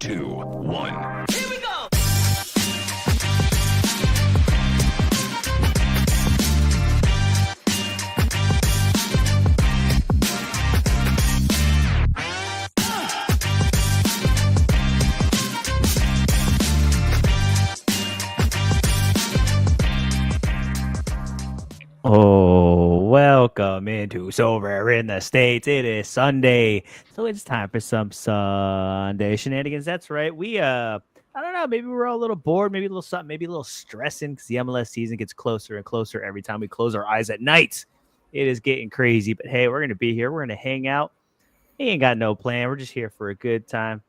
2, 1. Here we go! Oh, welcome into Sorare in the States. It is Sunday, so it's time for some Sunday shenanigans. That's right. I don't know, maybe we're all a little bored, maybe a little something, maybe a little stressing because the MLS season gets closer and closer every time we close our eyes at night. It is getting crazy, but hey, we're going to be here. We're going to hang out. We ain't got no plan. We're just here for a good time.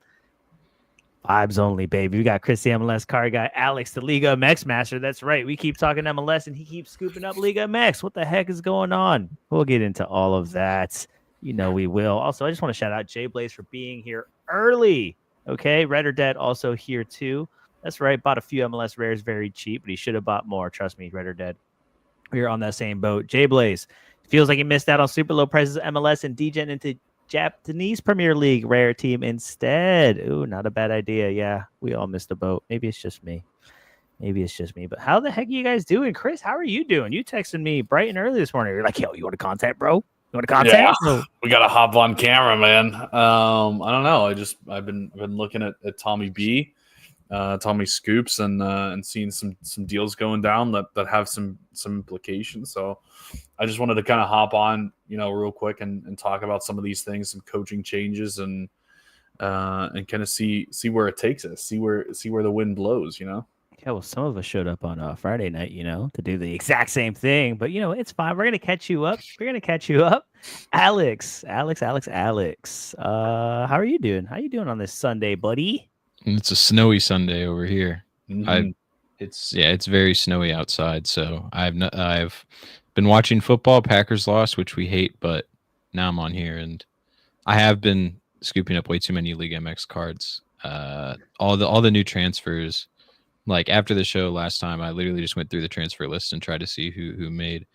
Vibes only, baby. We got Chris, the MLS card guy, Alex, the Liga MX master. That's right. We keep talking MLS, and he keeps scooping up Liga MX. What the heck is going on? We'll get into all of that. You know we will. Also, I just want to shout out Jay Blaze for being here early. Okay, Red or Dead also here too. That's right. Bought a few MLS rares very cheap, but he should have bought more. Trust me, Red or Dead. We're on that same boat. Jay Blaze feels like he missed out on super low prices of MLS and degen into Japanese Premier League rare team instead. Ooh, not a bad idea. Yeah, we all missed a boat. Maybe it's just me. But how the heck are you guys doing? Chris, how are you doing? You texted me bright and early this morning. You're like, yo, you want to contact, bro? You want to contact? Yeah, we got to hop on camera, man. I don't know. I've been looking at Tommy B, Tommy Scoops, and seeing some deals going down that have some implications. So I just wanted to kind of hop on, real quick and talk about some of these things, some coaching changes, and kind of see where it takes us, see where the wind blows. Yeah, well, some of us showed up on Friday night, to do the exact same thing. But, it's fine. We're going to catch you up. Alex. How are you doing? How you doing on this Sunday, buddy? It's a snowy Sunday over here. Mm-hmm. It's very snowy outside. So I've been watching football. Packers lost, which we hate, but now I'm on here, and I have been scooping up way too many League MX cards. All the new transfers. Like after the show last time, I literally just went through the transfer list and tried to see who made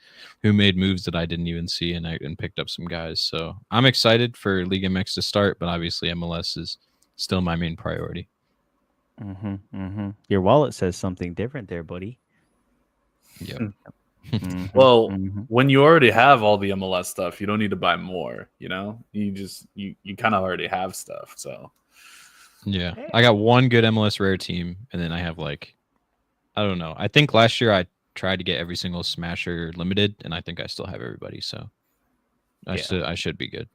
moves that I didn't even see, and picked up some guys. So I'm excited for League MX to start, but obviously MLS is still my main priority. Your wallet says something different there, buddy. Yeah. Well, when you already have all the MLS stuff, you don't need to buy more. You kind of already have stuff. So yeah, I got one good MLS rare team, and then I have I don't know. I think last year I tried to get every single Smasher limited, and I think I still have everybody. So I should be good.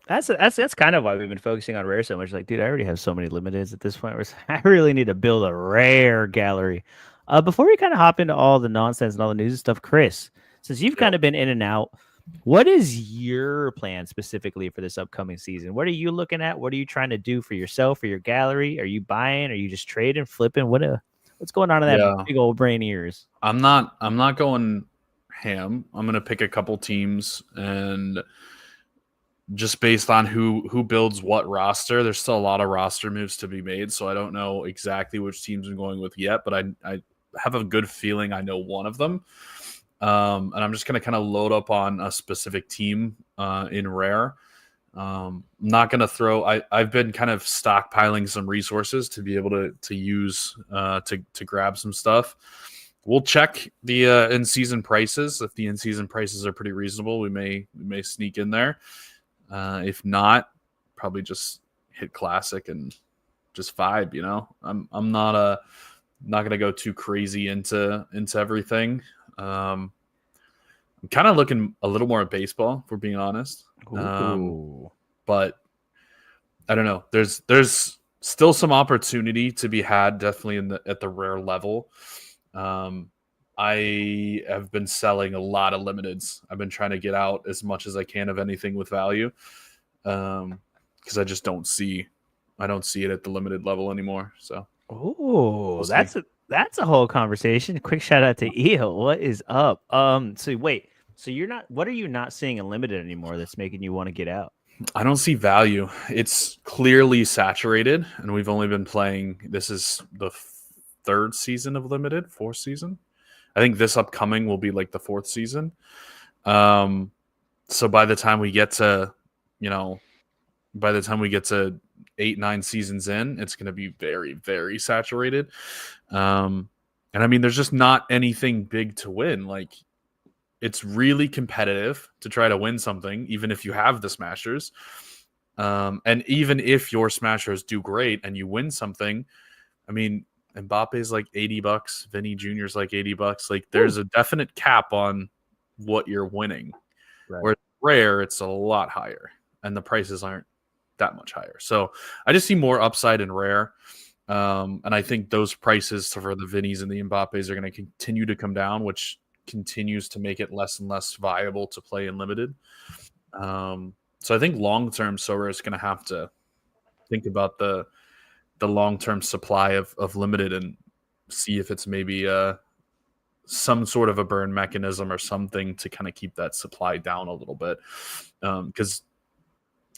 That's kind of why we've been focusing on rare so much. Like, dude, I already have so many limiteds at this point. I really need to build a rare gallery. Before we kind of hop into all the nonsense and all the news and stuff, Chris, since you've kind of been in and out, what is your plan specifically for this upcoming season? What are you looking at? What are you trying to do for yourself, for your gallery? Are you buying? Are you just trading, flipping? What's going on in that big old brain ears? I'm not going ham. I'm gonna pick a couple teams, and just based on who builds what roster, there's still a lot of roster moves to be made. So I don't know exactly which teams I'm going with yet, but I have a good feeling I know one of them. And I'm just going to kind of load up on a specific team in rare. I'm not going to throw. I've been kind of stockpiling some resources to be able to use to grab some stuff. We'll check the in-season prices. If the in-season prices are pretty reasonable, we may sneak in there. If not, probably just hit classic and just vibe. I'm not going to go too crazy into everything. I'm kind of looking a little more at baseball, if we're being honest. But I don't know. There's still some opportunity to be had, definitely at the rare level. I have been selling a lot of limiteds. I've been trying to get out as much as I can of anything with value, because I just don't see it at the limited level anymore. So, that's a whole conversation. Quick shout out to Eel. What is up? So you're not. What are you not seeing in limited anymore that's making you want to get out? I don't see value. It's clearly saturated, and we've only been playing. This is the fourth season of limited. I think this upcoming will be like the fourth season. So by the time we get to 8-9 seasons in, it's going to be very, very saturated. And I mean, there's just not anything big to win. Like, it's really competitive to try to win something, even if you have the smashers. And even if your smashers do great and you win something, I mean, Mbappe's like $80, Vinny Jr.'s like $80. Like, there's a definite cap on what you're winning. Right. Whereas rare, it's a lot higher, and the prices aren't that much higher. So I just see more upside in rare. And I think those prices for the Vinnies and the Mbappes are going to continue to come down, which continues to make it less and less viable to play in limited. So I think long-term, Sorare is going to have to think about the long-term supply of limited and see if it's maybe some sort of a burn mechanism or something to kind of keep that supply down a little bit. Because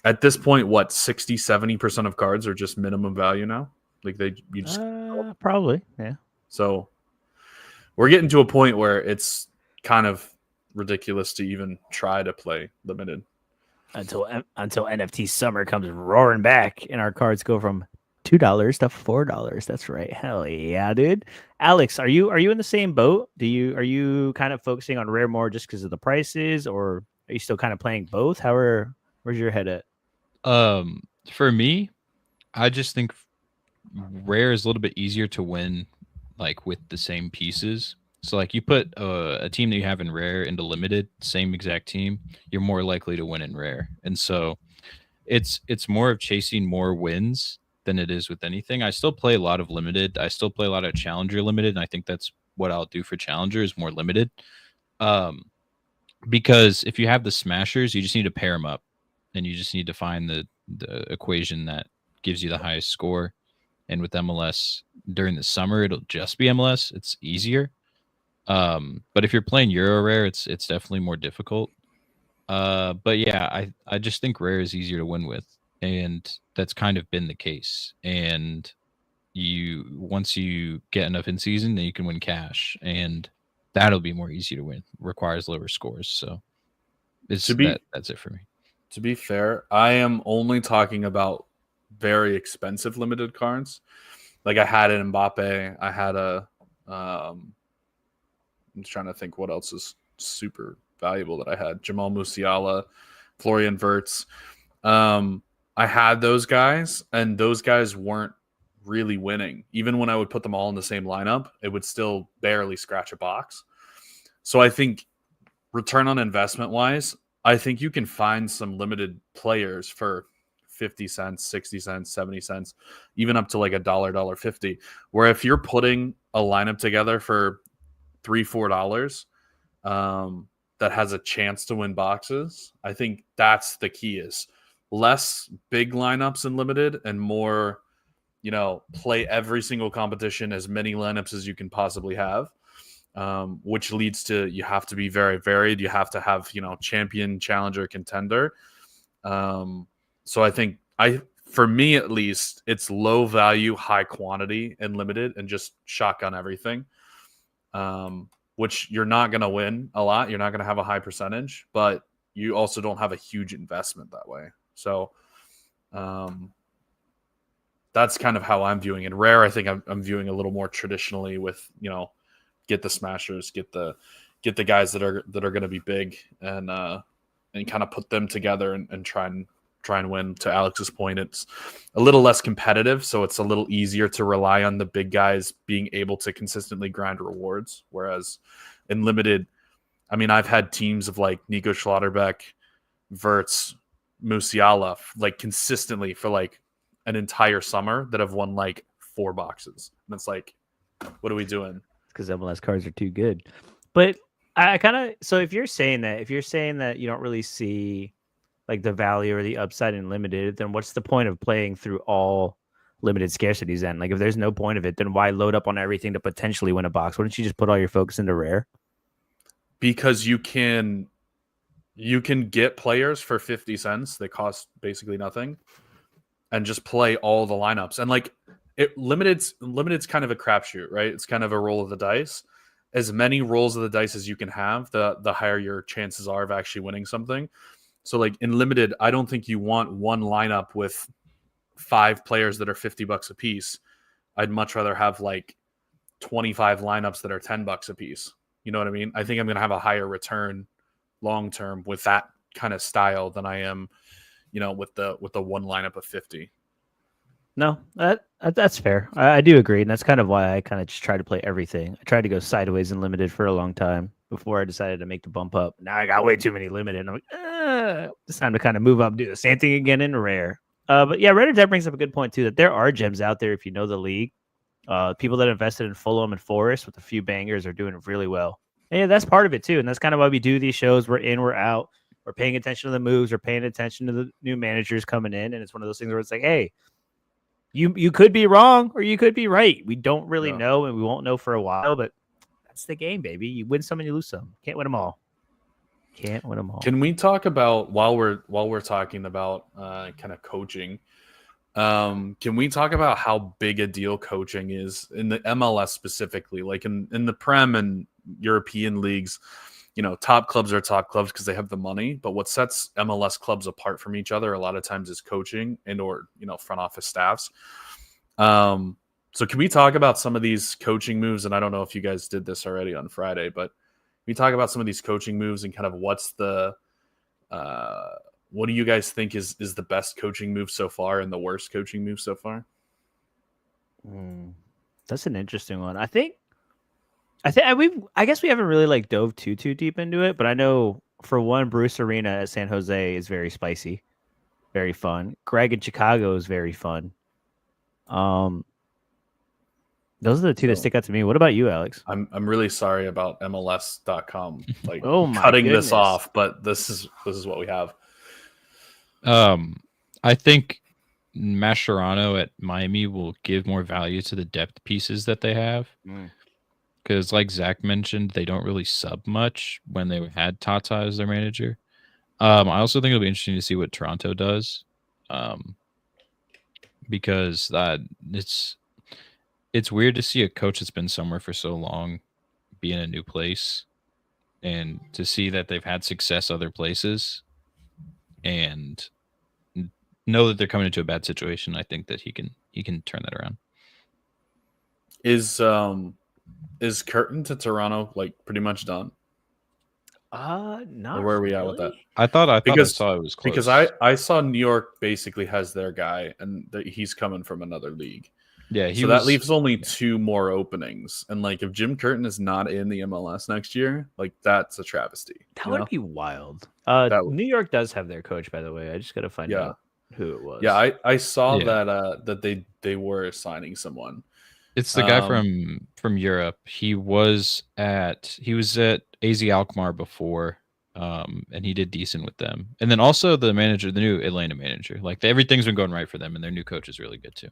at this point, 60-70% of cards are just minimum value now. Like you just probably, yeah. So we're getting to a point where it's kind of ridiculous to even try to play limited until NFT summer comes roaring back and our cards go from $2 to $4. That's right. Hell yeah, dude. Alex, are you in the same boat? Are you kind of focusing on rare more just because of the prices, or are you still kind of playing both? Where's your head at? For me, I just think rare is a little bit easier to win, like with the same pieces. So like you put a team that you have in rare into limited, same exact team, you're more likely to win in rare. And so it's more of chasing more wins than it is with anything. I still play a lot of limited. I still play a lot of challenger limited, and I think that's what I'll do for challenger is more limited. Because if you have the smashers, you just need to pair them up, and you just need to find the equation that gives you the highest score. And with MLS during the summer, it'll just be MLS. It's easier. But if you're playing Euro Rare, it's definitely more difficult. But yeah, I just think rare is easier to win with, and that's kind of been the case. And once you get enough in season, then you can win cash, and that'll be more easy to win. Requires lower scores, so that's it for me. To be fair, I am only talking about very expensive limited cards. Like I had an Mbappe, I had I'm just trying to think what else is super valuable that I had. Jamal Musiala, Florian Wirtz. I had those guys, and those guys weren't really winning. Even when I would put them all in the same lineup, it would still barely scratch a box. So I think return on investment wise, I think you can find some limited players for 50 cents, 60 cents, 70 cents, even up to like $1.50. Where if you're putting a lineup together for $3-4 that has a chance to win boxes, I think that's the key, is less big lineups in limited and more, play every single competition, as many lineups as you can possibly have, which leads to you have to be very varied. You have to have, champion, challenger, contender. So I think for me at least, it's low value, high quantity and limited, and just shotgun everything. Which you're not going to win a lot. You're not going to have a high percentage, but you also don't have a huge investment that way. So that's kind of how I'm viewing it. Rare, I think I'm viewing a little more traditionally with, get the smashers, get the guys that are going to be big, and kind of put them together and try and win. To Alex's point, it's a little less competitive, so it's a little easier to rely on the big guys being able to consistently grind rewards. Whereas in limited, I mean, I've had teams of like Nico Schlotterbeck, Wirtz, Musiala, like consistently for like an entire summer that have won like 4 boxes. And it's like, what are we doing? Because MLS cards are too good. But I kind of, so if you're saying that you don't really see like the value or the upside in limited, then what's the point of playing through all limited scarcities then? Like if there's no point of it, then why load up on everything to potentially win a box? Wouldn't you just put all your focus into rare? Because you can get players for 50 cents that cost basically nothing and just play all the lineups. And like limited's kind of a crapshoot, right? It's kind of a roll of the dice. As many rolls of the dice as you can have, the higher your chances are of actually winning something. So like in limited, I don't think you want one lineup with 5 players that are $50 a piece. I'd much rather have like 25 lineups that are $10 a piece. You know what I mean? I think I'm going to have a higher return long term with that kind of style than I am, with the one lineup of 50. No, that's fair. I do agree, and that's kind of why I kind of just try to play everything. I tried to go sideways and limited for a long time before I decided to make the bump up. Now I got way too many limited. And I'm like, it's time to kind of move up, do the same thing again in rare. But yeah, Red Dead brings up a good point too, that there are gems out there if you know the league. People that invested in Fulham and Forest with a few bangers are doing really well. And yeah, that's part of it too, and that's kind of why we do these shows. We're in, we're out. We're paying attention to the moves. We're paying attention to the new managers coming in, and it's one of those things where it's like, hey. You could be wrong or you could be right. We don't really know, and we won't know for a while, but that's the game, baby. You win some and you lose some. Can't win them all. Can't win them all. Can we talk about while we're talking about kind of coaching? Can we talk about how big a deal coaching is in the MLS specifically? Like in the Prem and European leagues, top clubs are top clubs because they have the money. But what sets MLS clubs apart from each other a lot of times is coaching and or front office staffs. So can we talk about some of these coaching moves? And I don't know if you guys did this already on Friday, but we talk about some of these coaching moves and kind of what's the what do you guys think is the best coaching move so far and the worst coaching move so far? That's an interesting one. I guess we haven't really dove too deep into it, but I know for one, Bruce Arena at San Jose is very spicy, very fun. Greg in Chicago is very fun. Those are the two that stick out to me. What about you, Alex? I'm really sorry about MLS.com cutting this off, but this is what we have. I think Mascherano at Miami will give more value to the depth pieces that they have. Because like Zach mentioned, they don't really sub much when they had Tata as their manager. I also think it'll be interesting to see what Toronto does. Because it's weird to see a coach that's been somewhere for so long be in a new place and to see that they've had success other places and know that they're coming into a bad situation. I think that he can turn that around. Is Curtin to Toronto pretty much done? Not. Or where are we at with that? I thought I saw it was close. Because I saw New York basically has their guy, and he's coming from another league. Yeah, that leaves only 2 more openings, and if Jim Curtin is not in the MLS next year, that's a travesty. That would be wild. New York does have their coach, by the way. I just gotta find out who it was. Yeah, I saw that they were signing someone. It's the guy from Europe. He was at AZ Alkmaar before, and he did decent with them. And then also the new Atlanta manager. Everything's been going right for them, and their new coach is really good too.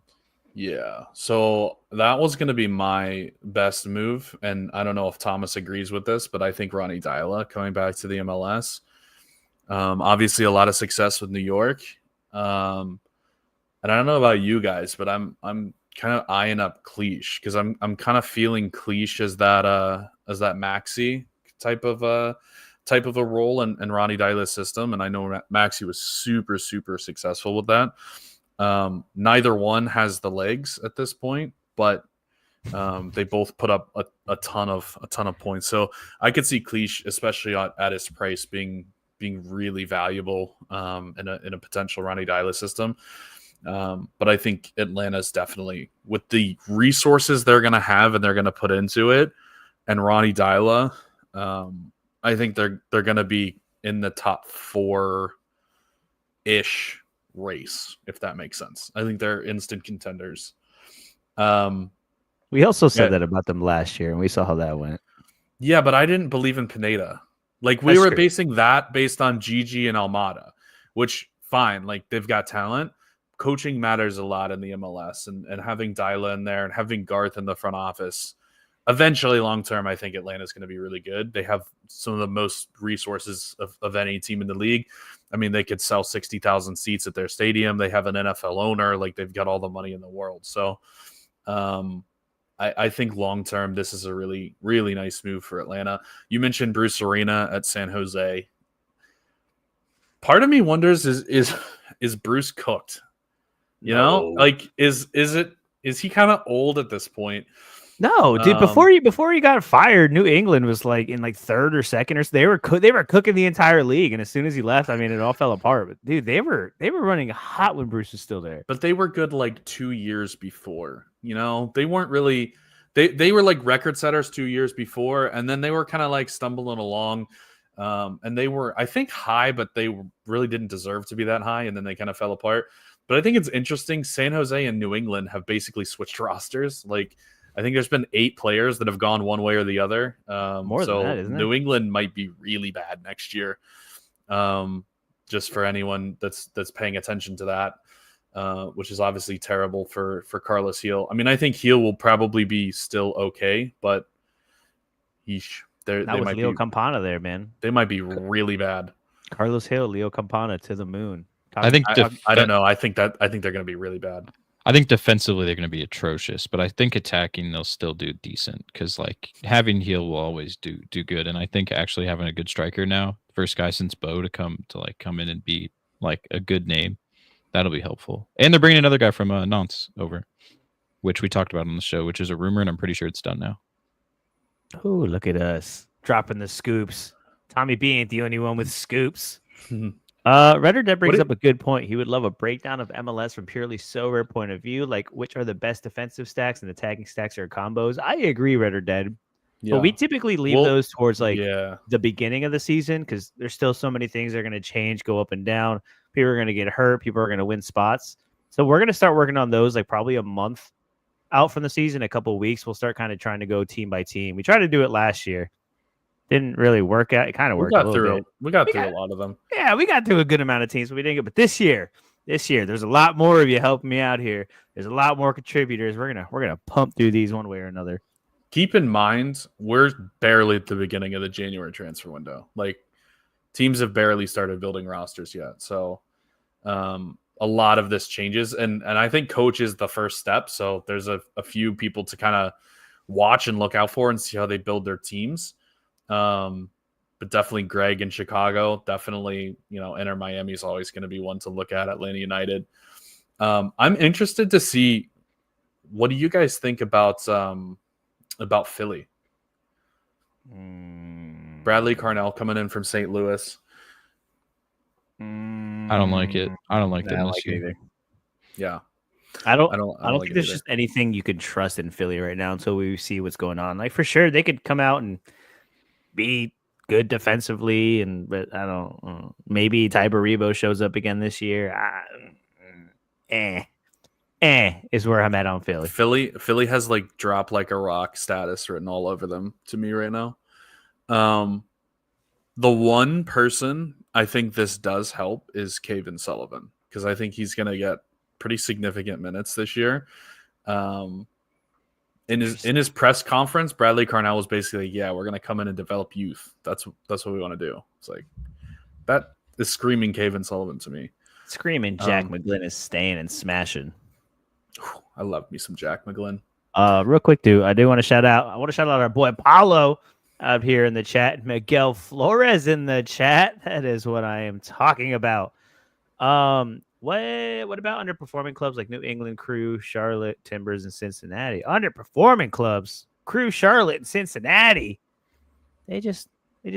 Yeah, so that was going to be my best move, and I don't know if Thomas agrees with this, but I think Ronnie Deila coming back to the MLS. Obviously, a lot of success with New York, and I don't know about you guys, but I'm kind of eyeing up Cleach because I'm kind of feeling Cleach as that Maxi type of a role in Ronnie Deila's system, and I know Maxi was super successful with that. Neither one has the legs at this point, but they both put up a ton of points. So I could see Cleach, especially at his price, being really valuable in a potential Ronnie Deila system. But I think Atlanta's definitely, with the resources they're going to have and they're going to put into it, and Ronnie Deila, I think they're going to be in the top 4-ish race, if that makes sense. I think they're instant contenders. We also said that about them last year, and we saw how that went. Yeah, but I didn't believe in Pineda. We were basing that based on Gigi and Almada, which fine, they've got talent. Coaching matters a lot in the MLS, and having Deila in there and having Garth in the front office. Eventually, long term, I think Atlanta's going to be really good. They have some of the most resources of any team in the league. I mean, they could sell 60,000 seats at their stadium. They have an NFL owner. They've got all the money in the world. So I think long term, this is a really, really nice move for Atlanta. You mentioned Bruce Arena at San Jose. Part of me wonders, is Bruce cooked? You know, No. like is he kind of old at this point? No, dude. Before he got fired, New England was like in like third or second, or so. They were cooking the entire league, and as soon as he left, I mean, it all fell apart. But dude, they were running hot when Bruce was still there. But they were good like 2 years before. You know, they weren't really. They were like record setters 2 years before, and then they were kind of like stumbling along. And they were, I think, high, but they really didn't deserve to be that high, and then they kind of fell apart. But I think it's interesting. San Jose and New England have basically switched rosters. Like, I think there's been 8 players that have gone one way or the other. More than that, isn't New it? England might be really bad next year. Just for anyone that's paying attention to that, which is obviously terrible for Carlos Heel. I mean, I think Heel will probably be still okay, but they might Leo be Campana there, man. they might be really bad. Carlos Hill, Leo Campana to the moon. I think I don't know. I think they're going to be really bad. I think defensively they're going to be atrocious, but I think attacking they'll still do decent because like having Heel will always do good, and I think actually having a good striker now, first guy since Bo to come in and be like a good name, that'll be helpful. And they're bringing another guy from Nantes over, which we talked about on the show, which is a rumor, and I'm pretty sure it's done now. Oh, look at us dropping the scoops. Tommy B ain't the only one with scoops. Redder Dead brings up a good point. He would love a breakdown of MLS from purely sober point of view, like which are the best defensive stacks and attacking stacks or combos. I agree, Redder Dead. Yeah. But we typically leave those towards like the beginning of the season because there's still so many things that are going to change, go up and down. People are going to get hurt. People are going to win spots. So we're going to start working on those like probably a month out from the season, a couple of weeks. We'll start kind of trying to go team by team. We tried to do it last year. Didn't really work out. It kind of worked a little bit. We got through a lot of them. Yeah, we got through a good amount of teams, but we didn't get. But this year, there's a lot more of you helping me out here. There's a lot more contributors. We're gonna pump through these one way or another. Keep in mind, we're barely at the beginning of the January transfer window. Like teams have barely started building rosters yet. So a lot of this changes, and I think coach is the first step. So there's a few people to kind of watch and look out for and see how they build their teams. But definitely Greg in Chicago, definitely, Inter Miami is always going to be one to look at. Atlanta United. I'm interested to see, what do you guys think about Philly? Bradley Carnell coming in from St. Louis. I don't like it. I don't like them this year either. Yeah. I don't think there's just anything you can trust in Philly right now until we see what's going on. Like for sure they could come out and be good defensively, but I don't. Maybe Ty Baribo shows up again this year. Is where I'm at on Philly. Philly has like drop like a rock status written all over them to me right now. The one person I think this does help is Kevin Sullivan, because I think he's going to get pretty significant minutes this year. In his press conference, Bradley Carnell was basically, we're going to come in and develop youth. That's what we want to do. It's like, that is screaming Kevin Sullivan to me. Screaming Jack McGlynn is staying and smashing. I love me some Jack McGlynn. Real quick, dude, I want to shout out our boy Paulo out here in the chat. Miguel Flores in the chat. That is what I am talking about. What about underperforming clubs like New England, Crew, Charlotte, Timbers, and Cincinnati? Underperforming clubs, Crew, Charlotte, and Cincinnati. They just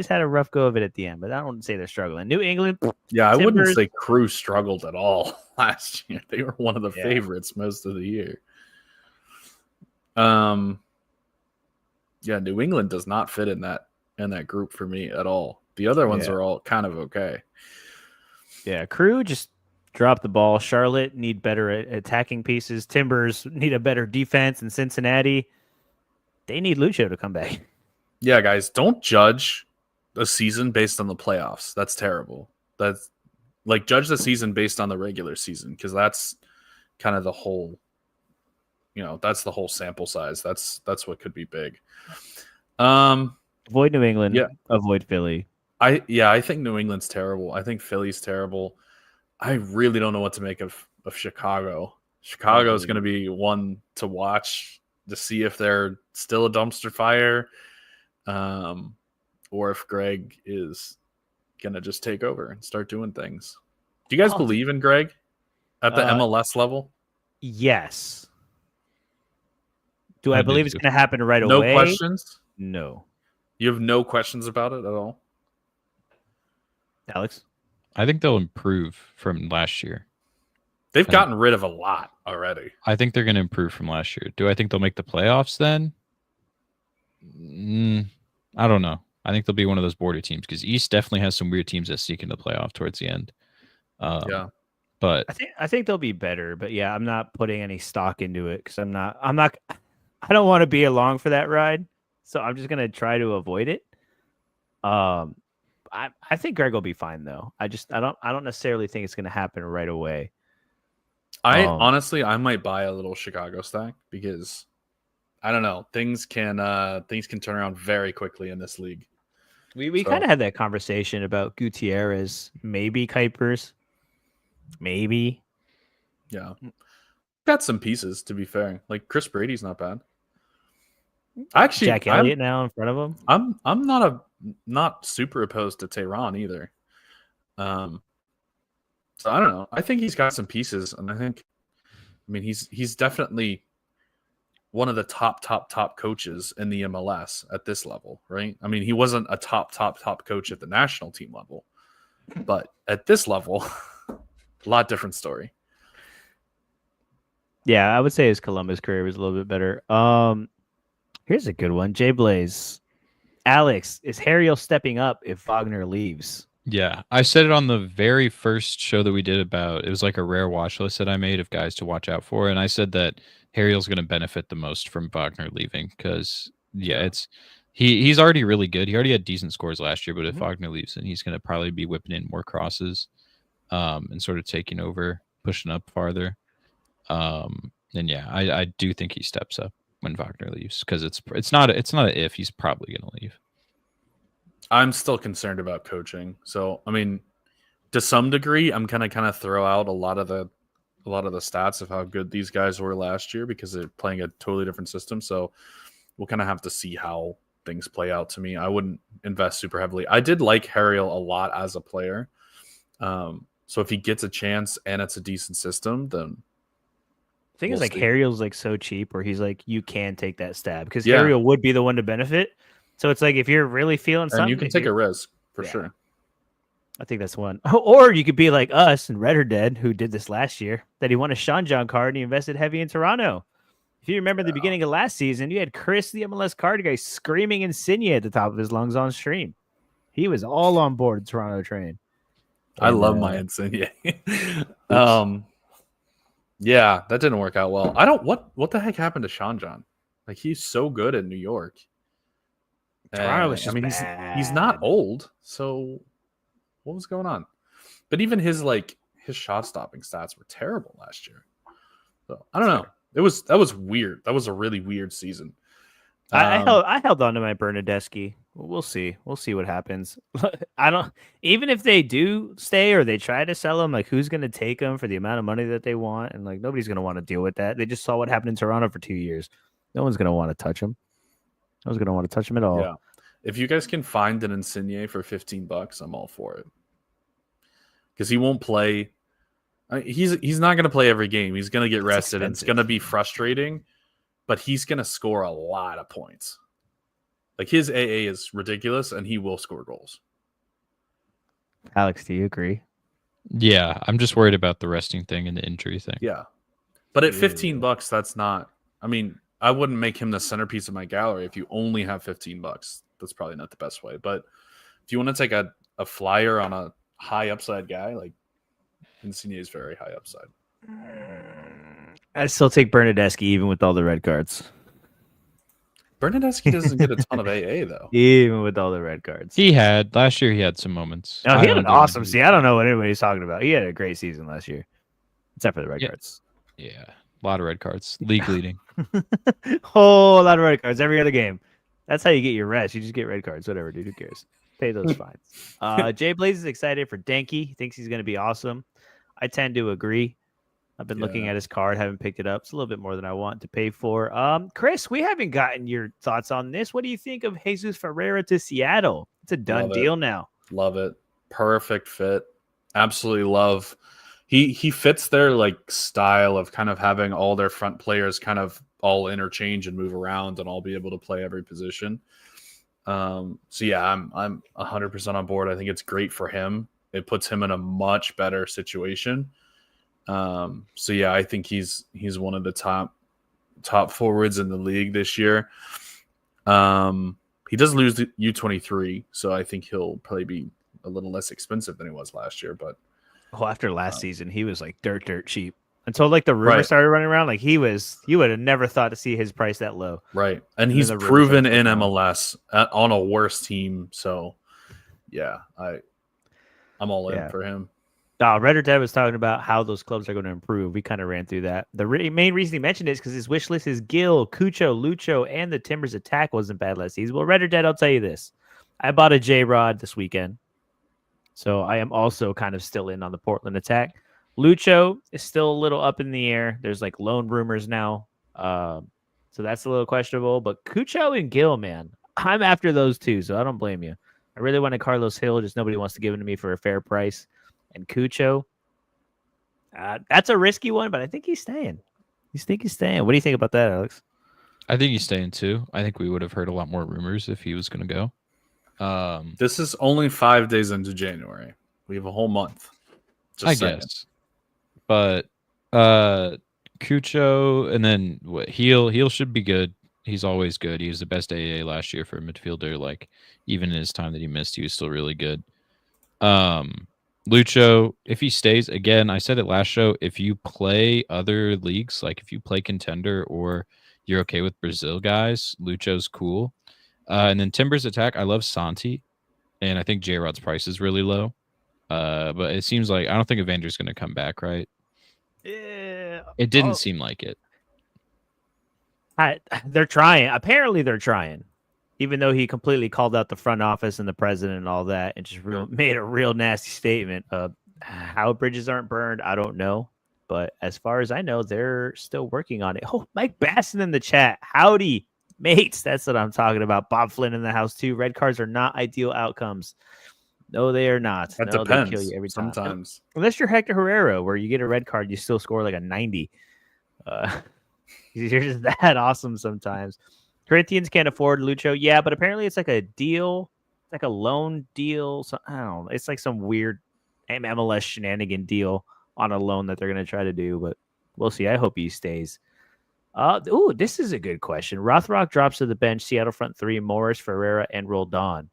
had a rough go of it at the end, but I don't say they're struggling. New England, I wouldn't say Crew struggled at all last year. They were one of the favorites most of the year. New England does not fit in that group for me at all. The other ones are all kind of okay. Yeah, Crew just dropped the ball. Charlotte need better attacking pieces. Timbers need a better defense. And Cincinnati, they need Lucho to come back. Yeah, guys, don't judge a season based on the playoffs. That's terrible. That's like, judge the season based on the regular season, because that's kind of the whole, that's the whole sample size. That's what could be big. Avoid New England. Yeah. Avoid Philly. I think New England's terrible. I think Philly's terrible. I really don't know what to make of Chicago. Chicago is going to be one to watch to see if they're still a dumpster fire, or if Greg is going to just take over and start doing things. Do you guys believe in Greg at the MLS level? Yes. Do I I do believe it's too. going to happen right No away? questions. No. You have no questions about it at all. Alex? I think they'll improve from last year. They've I think- gotten rid of a lot already. I think they're going to improve from last year. Do I think they'll make the playoffs then? I don't know. I think they'll be one of those border teams because East definitely has some weird teams that sneak into the playoff towards the end. Yeah. But I think they'll be better, but yeah, I'm not putting any stock into it because I don't want to be along for that ride. So I'm just gonna try to avoid it. I think Greg will be fine though. I don't necessarily think it's gonna happen right away. Honestly, I might buy a little Chicago stack because I don't know, things can turn around very quickly in this league. We kind of had that conversation about Gutierrez, maybe Kuipers, maybe. Yeah. Got some pieces to be fair. Like Chris Brady's not bad. Actually, Jack Elliott now in front of him. I'm not super opposed to Tehran either. So I don't know. I think he's got some pieces, and I mean he's definitely one of the top coaches in the MLS at this level, right? I mean, he wasn't a top coach at the national team level, but at this level, a lot different story. Yeah, I would say his Columbus career was a little bit better. Here's a good one. Jay Blaze. Alex, is Harriel stepping up if Wagner leaves? yeah, I said it on the very first show that we did about it was like a rare watch list that I made of guys to watch out for. And I said that Harriel's going to benefit the most from Wagner leaving because, he's already really good. He already had decent scores last year, but if Wagner leaves, then he's going to probably be whipping in more crosses and sort of taking over, pushing up farther. And yeah, I do think he steps up when Wagner leaves because it's not a if, he's probably going to leave. I'm still concerned about coaching. So, I mean, to some degree, I'm kind of throw out a lot of the stats of how good these guys were last year because they're playing a totally different system. So, we'll kind of have to see how things play out. To me, I wouldn't invest super heavily. I did like Harriel a lot as a player. So if he gets a chance and it's a decent system, then The thing is, like, see. Harriel's like so cheap where he's like, you can take that stab because Yeah. Harriel would be the one to benefit. So it's like if you're really feeling something, and you can take a risk for Yeah. sure. I think that's one. Or you could be like us and Red or Dead, who did this last year, that he won a Sean John card and he invested heavy in Toronto. If you remember the beginning of last season, you had Chris, the MLS card guy, screaming Insigne at the top of his lungs on stream. He was all on board the Toronto train. I love my Insigne. Yeah, that didn't work out well. I don't what the heck happened to Sean John? Like he's so good in New York. Toronto was just he's not old, so what was going on? But even his shot stopping stats were terrible last year. So I don't know. That was weird. That was a really weird season. I held on to my Bernadeschi. We'll see. We'll see what happens. I don't. Even if they do stay or they try to sell him, like who's going to take him for the amount of money that they want? And like nobody's going to want to deal with that. They just saw what happened in Toronto for 2 years. No one's going to want to touch him. No one's going to want to touch him at all. Yeah. If you guys can find an Insigne for $15, I'm all for it. Because he won't play. He's not going to play every game. He's going to get rested, and it's going to be frustrating. But he's going to score a lot of points. Like his AA is ridiculous, and he will score goals. Alex, do you agree? Yeah, I'm just worried about the resting thing and the injury thing. Yeah, but at $15, that's not. I mean, I wouldn't make him the centerpiece of my gallery if you only have $15. That's probably not the best way. But if you want to take a flyer on a high upside guy, like Insigne is very high upside. I still take Bernadeschi even with all the red cards. Bernadeschi doesn't get a ton of AA though. Even with all the red cards. Last year he had some moments. No, he had an awesome season. I don't know what anybody's talking about. He had a great season last year. Except for the red cards. Yeah. A lot of red cards. League leading. Whole lot of red cards every other game. That's how you get your rest. You just get red cards. Whatever, dude. Who cares? Pay those fines. Jay Blaze is excited for Denki. He thinks he's going to be awesome. I tend to agree. I've been looking at his card, haven't picked it up. It's a little bit more than I want to pay for. Chris, we haven't gotten your thoughts on this. What do you think of Jesus Ferreira to Seattle? It's a done deal now. Love it. Perfect fit. Absolutely love he fits their like style of kind of having all their front players kind of all interchange and move around and all be able to play every position. So yeah, I'm 100% on board. I think it's great for him. It puts him in a much better situation. So yeah, I think he's one of the top forwards in the league this year. He does lose the U23, so I think he'll probably be a little less expensive than he was last year. But after last season, he was like dirt cheap until like the rumors started running around. Like you would have never thought to see his price that low. Right, and he's proven in MLS on a worse team. So yeah, I'm all in for him. Red or Dead was talking about how those clubs are going to improve. We kind of ran through that. The main reason he mentioned it is because his wish list is Gil, Cucho, Lucho, and the Timbers attack wasn't bad last season. Well, Red or Dead, I'll tell you this. I bought a J-Rod this weekend. So I am also kind of still in on the Portland attack. Lucho is still a little up in the air. There's like loan rumors now. So that's a little questionable. But Cucho and Gil, man, I'm after those two. So I don't blame you. I really wanted Carlos Hill. Just nobody wants to give it to me for a fair price. And Cucho, that's a risky one, but I think he's staying. He's staying. What do you think about that, Alex? I think he's staying too. I think we would have heard a lot more rumors if he was going to go. This is only 5 days into January. We have a whole month. I guess. But Cucho and then Heel should be good. He's always good. He was the best AA last year for a midfielder. Like even in his time that he missed, he was still really good. Lucho, if he stays, again, I said it last show, if you play other leagues, like if you play Contender or you're okay with Brazil guys, Lucho's cool. And then Timbers attack, I love Santi, and I think J-Rod's price is really low. But it seems like I don't think Evander's going to come back, right? Yeah. It didn't seem like it. They're trying. Apparently they're trying. Even though he completely called out the front office and the president and all that and just made a real nasty statement. How bridges aren't burned, I don't know. But as far as I know, they're still working on it. Oh, Mike Basson in the chat. Howdy, mates. That's what I'm talking about. Bob Flynn in the house, too. Red cards are not ideal outcomes. No, they are not. That They depends. kill you every time. Sometimes. Unless you're Hector Herrera, where you get a red card, you still score like a 90. You're just that awesome sometimes. Corinthians can't afford Lucho. Yeah, but apparently it's like a deal. It's like a loan deal. So, I don't know. It's like some weird MLS shenanigan deal on a loan that they're going to try to do, but we'll see. I hope he stays. This is a good question. Rothrock drops to the bench. Seattle front three, Morris, Ferreira, and Roldan.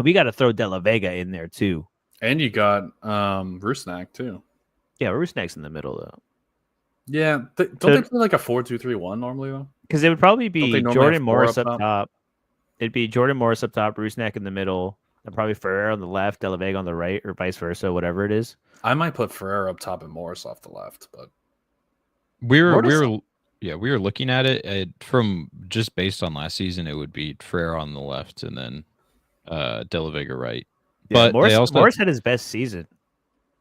We got to throw De La Vega in there, too. And you got Rusnak, too. Yeah, Rusnak's in the middle, though. Yeah. Don't they play like a 4-2-3-1 normally, though? Because it would probably be Jordan Morris up top. It'd be Jordan Morris up top, Rusnak in the middle, and probably Ferreira on the left, De La Vega on the right, or vice versa, whatever it is. I might put Ferreira up top and Morris off the left, but we were looking at it from just based on last season. It would be Ferreira on the left and then De La Vega right. Yeah, but Morris had his best season.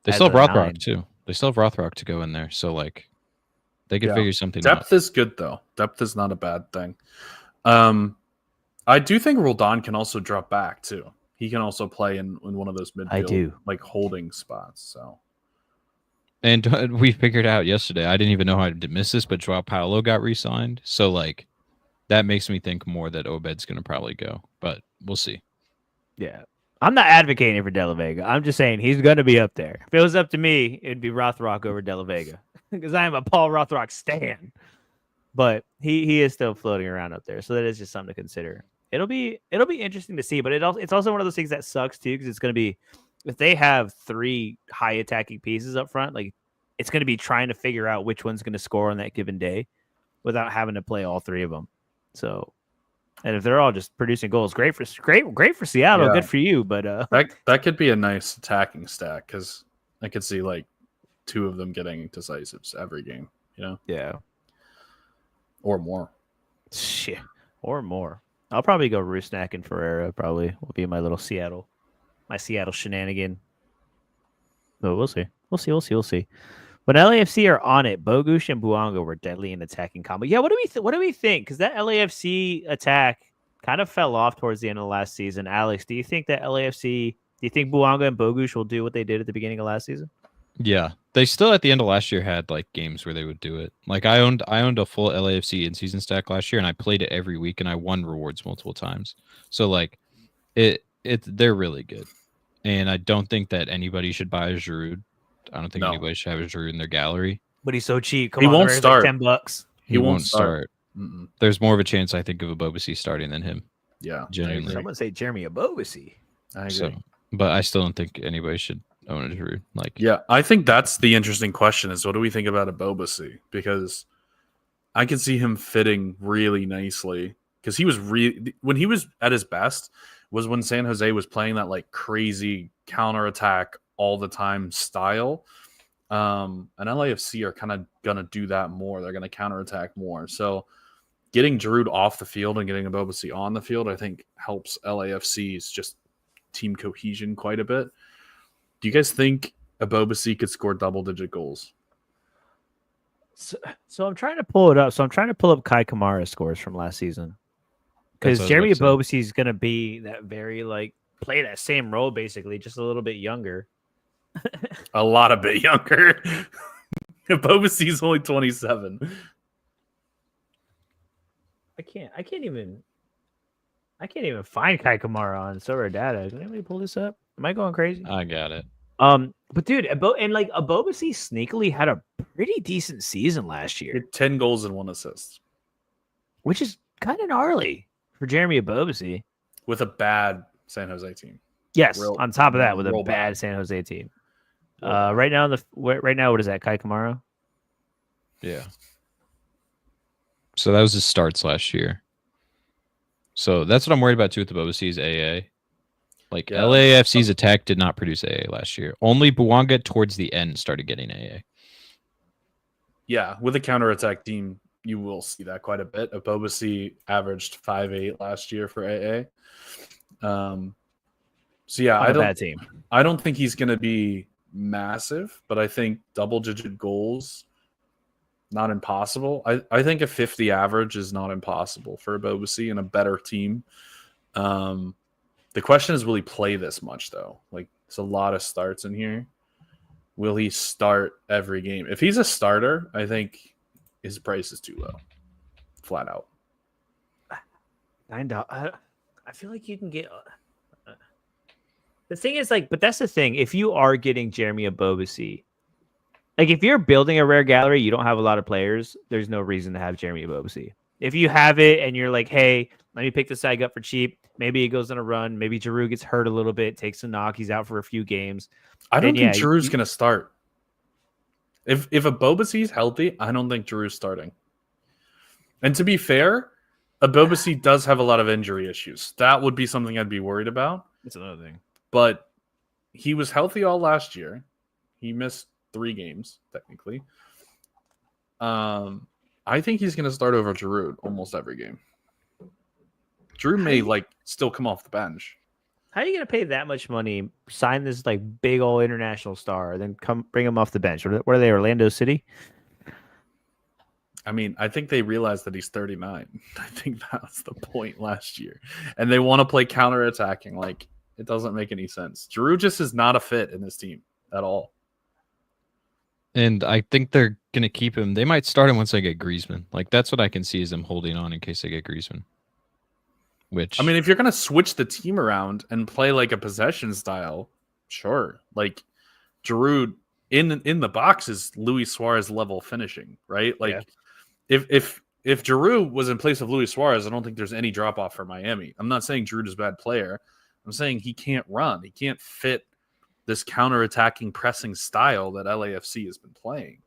They still have Rothrock too. They still have Rothrock to go in there, so like they could figure something out. Depth is good though. Depth is not a bad thing. I do think Roldan can also drop back too. He can also play in one of those midfield like holding spots. So, and we figured out yesterday. I didn't even know how to miss this, but Joao Paulo got re-signed. So like that makes me think more that Obed's going to probably go, but we'll see. Yeah. I'm not advocating for De La Vega. I'm just saying he's going to be up there. If it was up to me, it'd be Rothrock over De La Vega because I am a Paul Rothrock stan. But he is still floating around up there, so that is just something to consider. It'll be interesting to see, but it's also one of those things that sucks too because it's going to be if they have three high attacking pieces up front, like it's going to be trying to figure out which one's going to score on that given day without having to play all three of them. So. And if they're all just producing goals, great for Seattle. Yeah. Good for you. But that could be a nice attacking stack because I could see like two of them getting decisives every game. You know? Yeah. Or more. Shit. Or more. I'll probably go Rusnak and Ferreira. Probably will be my Seattle shenanigan. But we'll see. We'll see. But LAFC are on it. Bogusz and Buonga were deadly in attacking combo. Yeah, what do we think? Because that LAFC attack kind of fell off towards the end of the last season. Alex, do you think that LAFC? Do you think Buonga and Bogusz will do what they did at the beginning of last season? Yeah, they still at the end of last year had like games where they would do it. Like I owned a full LAFC in season stack last year, and I played it every week, and I won rewards multiple times. So like they're really good, and I don't think that anybody should buy a Giroud. I don't think anybody should have a Giroud in their gallery. But he's so cheap. Come He on, won't the rate's start. like $10. He won't start. Mm-mm. There's more of a chance, I think, of a Bobasi starting than him. Yeah, Genuinely. Someone say Jeremy Abobasi. I agree. So, but I still don't think anybody should own a Giroud. Like, Yeah, I think that's the interesting question: is what do we think about a Bobasi? Because I can see him fitting really nicely. Because he was when he was at his best was when San Jose was playing that like crazy counterattack all the time style. And LAFC are kind of gonna do that more. They're gonna counterattack more. So getting Giroud off the field and getting a Bobasi on the field, I think, helps LAFC's just team cohesion quite a bit. Do you guys think a Bobasi could score double-digit goals? So I'm trying to pull it up. So I'm trying to pull up Kai Kamara's scores from last season. Because That's what I Jeremy was about Abobasi is going to be that very, like, play that same role, basically, just a little bit younger. A lot a bit younger. Bobasi is only 27. I can't even find Kai Kamara on Sorare data. Can anybody pull this up? Am I going crazy? I got it. But dude, Abobasi sneakily had a pretty decent season last He year, had 10 goals and 1 assist which is kind of gnarly for Jeremy Abobasi. with a bad San Jose team. Yes, Real- on top of that, with a real bad bad. San Jose team. Real bad. Right now, what is that? Kai Kamara? Yeah. So that was his starts last year. So that's what I'm worried about too with the Bobasi's AA. Like Yeah. LAFC's attack did not produce AA last year. Only Buwanga towards the end started getting AA. Yeah, with a counterattack team, you will see that quite a bit. Bobasi averaged 5.8 last year for AA. So yeah, On a bad team. I don't think he's going to be massive, but I think double-digit goals, not impossible. I think a 50 average is not impossible for a Bobasi and a better team. The question is, will he play this much, though? Like, there's a lot of starts in here. Will he start every game? If he's a starter, I think his price is too low. Flat out. $9. I feel like you can get. The thing is, like, but that's the thing. If you are getting Jeremy Abobasi, like, if you're building a rare gallery, you don't have a lot of players. There's no reason to have Jeremy Abobasi. If you have it and you're like, hey, let me pick this guy up for cheap. Maybe he goes on a run. Maybe Giroud gets hurt a little bit, takes a knock. He's out for a few games. I don't then, think Giroud's going to start. If Abobasi's healthy, I don't think Giroud's starting. And to be fair, Abobasi does have a lot of injury issues. That would be something I'd be worried about. That's another thing. But he was healthy all last year. He missed 3 games, technically. I think he's going to start over Giroud almost every game. Giroud may still come off the bench. How are you going to pay that much money, sign this like big old international star, then come bring him off the bench? What are they, Orlando City? I mean, I think they realized that he's 39. I think that was the point last year. And they want to play counterattacking. Like, it doesn't make any sense. Giroud just is not a fit in this team at all. And I think they're going to keep him. They might start him once they get Griezmann. Like, that's what I can see is them holding on in case they get Griezmann. Which, I mean, if you're going to switch the team around and play like a possession style, sure. Like, Giroud in the box is Luis Suarez level finishing, right? Like, if Giroud was in place of Luis Suarez, I don't think there's any drop off for Miami. I'm not saying Giroud is a bad player. I'm saying he can't run. He can't fit this counterattacking pressing style that LAFC has been playing.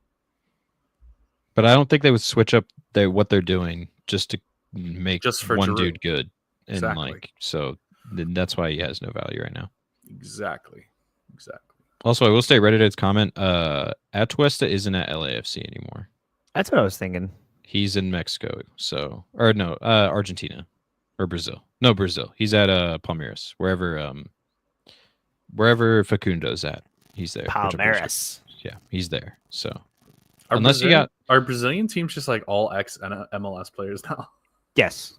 But I don't think they would switch up what they're doing just to make Just for one Giroud. dude good. And Exactly. so that's why he has no value right now. Exactly. Also, I will say Reddit's comment, Atuesta isn't at LAFC anymore. That's what I was thinking. He's in Mexico. So, or no, Argentina or Brazil. No, Brazil. He's at Palmeiras, wherever Facundo's at. He's there. which I'm pretty sure- Palmeiras. Yeah, he's there. So Are unless you got are Brazilian teams just like all ex MLS players now? Yes.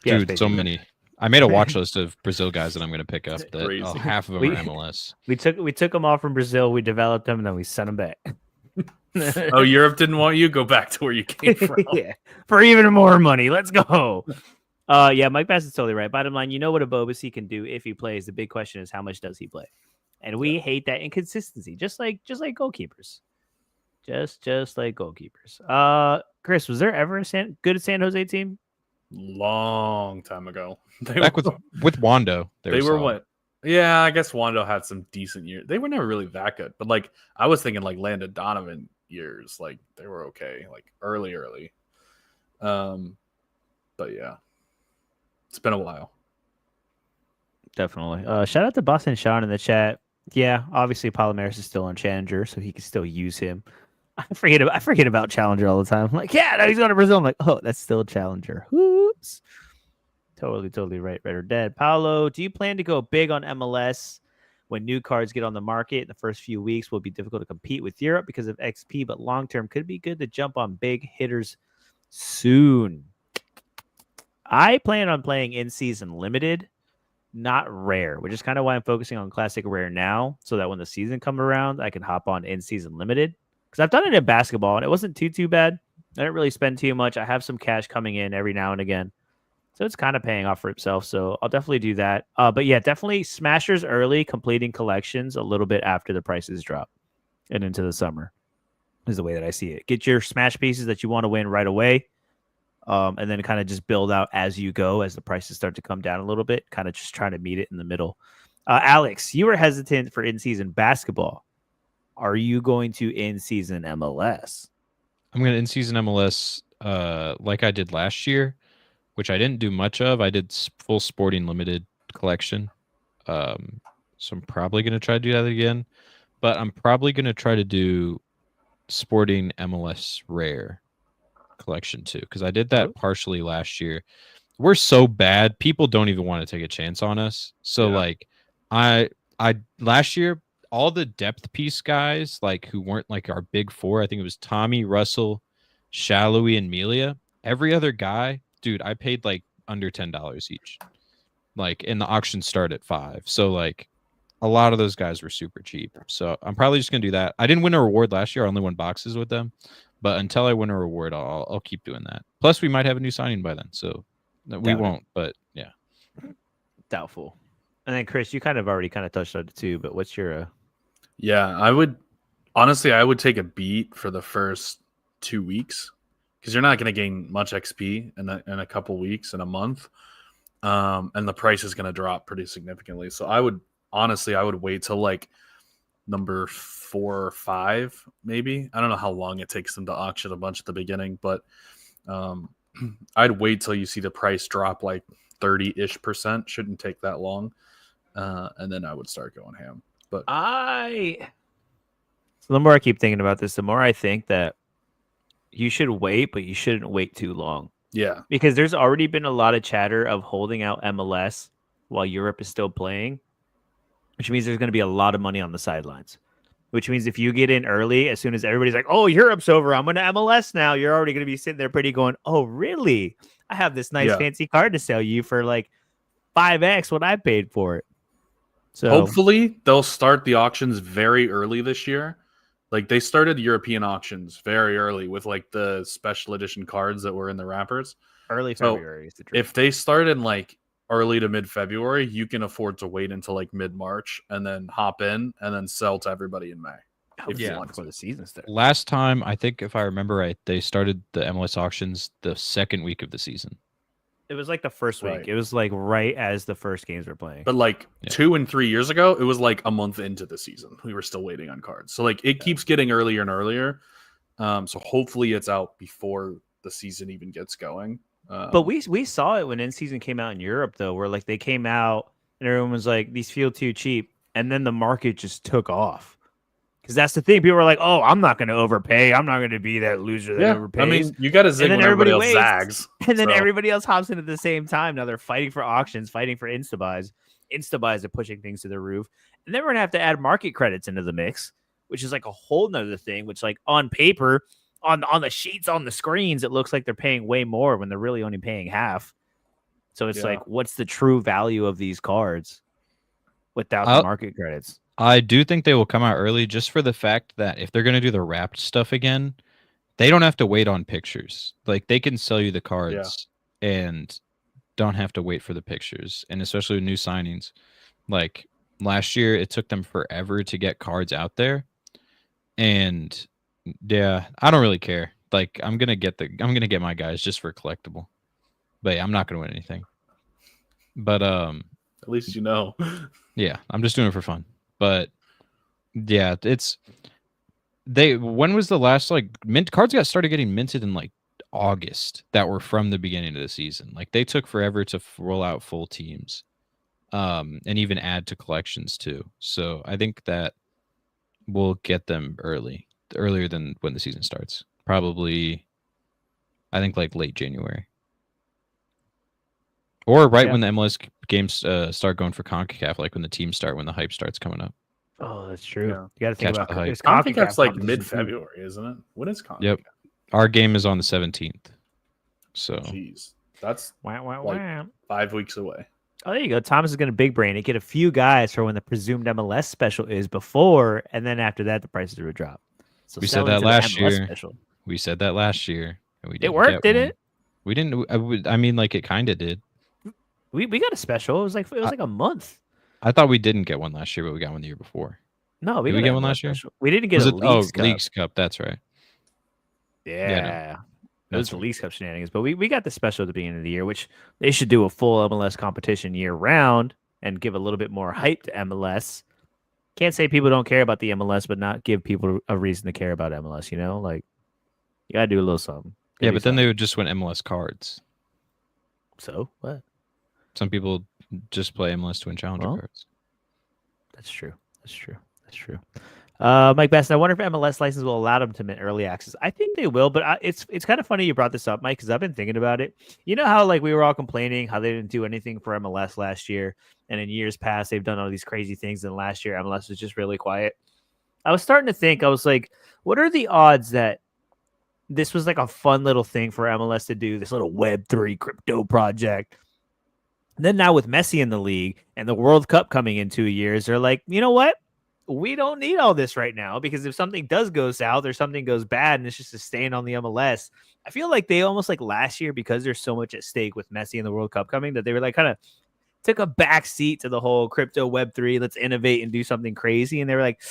Yes, dude, so basically. many. I made a watch list of Brazil guys that I'm going to pick up. That Crazy. half of them We- are MLS. We took them all from Brazil. We developed them, and then we sent them back. Oh, Europe didn't want you? Go back to where you came from. Yeah, for even more money. Let's go. Yeah, Mike Bass is totally right. Bottom line, you know what a Bobacy can do if he plays. The big question is how much does he play? And we hate that inconsistency, just like goalkeepers. Just like goalkeepers. Chris, was there ever a good San Jose team? Long time ago. Back with Wando. They were what? Yeah, I guess Wando had some decent years. They were never really that good, but like I was thinking like Landon Donovan years, like they were okay, like early. But yeah, it's been a while. Definitely. Shout out to Boston Sean in the chat. Yeah, obviously Palomares is still on Challenger, so he can still use him. I forget about Challenger all the time. I'm like, yeah, no, he's going to Brazil. I'm like, oh, that's still Challenger. Oops. Totally right. Red or dead. Paolo, do you plan to go big on MLS when new cards get on the market? The first few weeks will be difficult to compete with Europe because of XP, but long term could be good to jump on big hitters soon. I plan on playing in season limited, not rare, which is kind of why I'm focusing on classic rare now, so that when the season comes around, I can hop on in season limited. Because I've done it in basketball and it wasn't too bad. I didn't really spend too much. I have some cash coming in every now and again. So it's kind of paying off for itself. So I'll definitely do that. But yeah, definitely smashers early, completing collections a little bit after the prices drop and into the summer is the way that I see it. Get your smash pieces that you want to win right away. And then kind of just build out as you go, as the prices start to come down a little bit, kind of just trying to meet it in the middle. Alex, you were hesitant for in-season basketball. Are you going to in-season MLS? I'm going to in-season MLS like I did last year, which I didn't do much of. I did full Sporting Limited collection. So I'm probably going to try to do that again. But I'm probably going to try to do Sporting MLS Rare collection too, because I did that partially last year. We're so bad, people don't even want to take a chance on us. So like I last year, all the depth piece guys like who weren't like our big four, I think it was Tommy, Russell, Shallowy, and Melia. Every other guy, dude, I paid like under $10 each. Like, and the auction start at $5. So like a lot of those guys were super cheap. So I'm probably just gonna do that. I didn't win a reward last year. I only won boxes with them. But until I win a reward, I'll keep doing that. Plus, we might have a new signing by then, so we won't. But yeah, doubtful. And then Chris, you kind of already touched on it too. But what's your? Yeah, I would take a beat for the first 2 weeks because you're not going to gain much XP in a couple weeks, in a month, and the price is going to drop pretty significantly. So I would wait till like number 4 or 5, maybe. I don't know how long it takes them to auction a bunch at the beginning, but I'd wait till you see the price drop like 30-ish%. Shouldn't take that long, and then I would start going ham. But so the more I keep thinking about this, the more I think that you should wait, but you shouldn't wait too long. Yeah, because there's already been a lot of chatter of holding out MLS while Europe is still playing, which means there's going to be a lot of money on the sidelines. Which means if you get in early, as soon as everybody's like, oh, Europe's over, I'm going to MLS now, you're already going to be sitting there pretty going, oh, really? I have this nice fancy card to sell you for like 5x what I paid for it. So hopefully they'll start the auctions very early this year. Like they started European auctions very early with like the special edition cards that were in the wrappers. Early February is the dream. If they start in like early to mid-February, you can afford to wait until like mid-March and then hop in and then sell to everybody in May. If you want before the season starts. Last time, I think if I remember right, they started the MLS auctions the second week of the season. It was like the first week. Right. It was like right as the first games were playing. But like 2 and 3 years ago, it was like a month into the season. We were still waiting on cards. So like it keeps getting earlier and earlier. So hopefully it's out before the season even gets going. But we saw it when in season came out in Europe though, where like they came out and everyone was like, these feel too cheap, and then the market just took off. Because that's the thing, people were like, "Oh, I'm not going to overpay. I'm not going to be that loser that overpays." I mean, you got to zig when everybody else zags, and then everybody else hops in at the same time. Now they're fighting for auctions, fighting for insta-buys. Insta-buys are pushing things to the roof, and then we're gonna have to add market credits into the mix, which is like a whole nother thing. Which, like on paper, on the sheets, on the screens, it looks like they're paying way more when they're really only paying half. So it's like, what's the true value of these cards without the market credits? I do think they will come out early just for the fact that if they're going to do the wrapped stuff again, they don't have to wait on pictures. Like they can sell you the cards and don't have to wait for the pictures. And especially with new signings. Like last year, it took them forever to get cards out there. And yeah, I don't really care. Like I'm gonna get my guys just for collectible. But yeah, I'm not gonna win anything. But At least you know. yeah, I'm just doing it for fun. But yeah, when was the last like mint cards started getting minted in like August that were from the beginning of the season. Like they took forever to roll out full teams. And even add to collections too. So I think that we'll get them earlier than when the season starts. Probably I think like late January. Or right when the MLS games start going for CONCACAF, like when the teams start, when the hype starts coming up. Oh, that's true. Yeah. You got to think Catch about the hype. there's CONCACAF's like competition too. mid-February, isn't it? When is CONCACAF? Yep. Our game is on the 17th. So Jeez. That's Wow. like 5 weeks away. Oh, there you go. Thomas is going to big brain it. Get a few guys for when the presumed MLS special is before, and then after that, the prices will drop. So we sell said that into the last MLS year. Special. We said that last year. And we It didn't worked, get did one. it? We didn't. I mean, like it kind of did. We got a special. It was like a month. I thought we didn't get one last year, but we got one the year before. No, Did we get one last year? Special. We didn't get Was a it Leagues Cup. Leagues Cup? That's right. Yeah. It was That's the right. Leagues Cup shenanigans, but we got the special at the beginning of the year, which they should do a full MLS competition year round and give a little bit more hype to MLS. Can't say people don't care about the MLS, but not give people a reason to care about MLS. You know, like you gotta do a little something. Yeah, Gotta but do then they something. would just win MLS cards. So what? Some people just play MLS to win challenger Well, cards. That's true. That's true. Mike Bass, I wonder if MLS license will allow them to mint early access. I think they will, but it's kind of funny you brought this up, Mike, because I've been thinking about it. You know how like we were all complaining how they didn't do anything for MLS last year, and in years past they've done all these crazy things, and last year MLS was just really quiet. I was starting to think, I was like, what are the odds that this was like a fun little thing for MLS to do, this little Web3 crypto project? Then now with Messi in the league and the World Cup coming in 2 years, they're like, you know what? We don't need all this right now, because if something does go south or something goes bad and it's just a stain on the MLS, I feel like they almost like last year, because there's so much at stake with Messi and the World Cup coming, that they were like kind of took a back seat to the whole crypto Web3. Let's innovate and do something crazy. And they were like,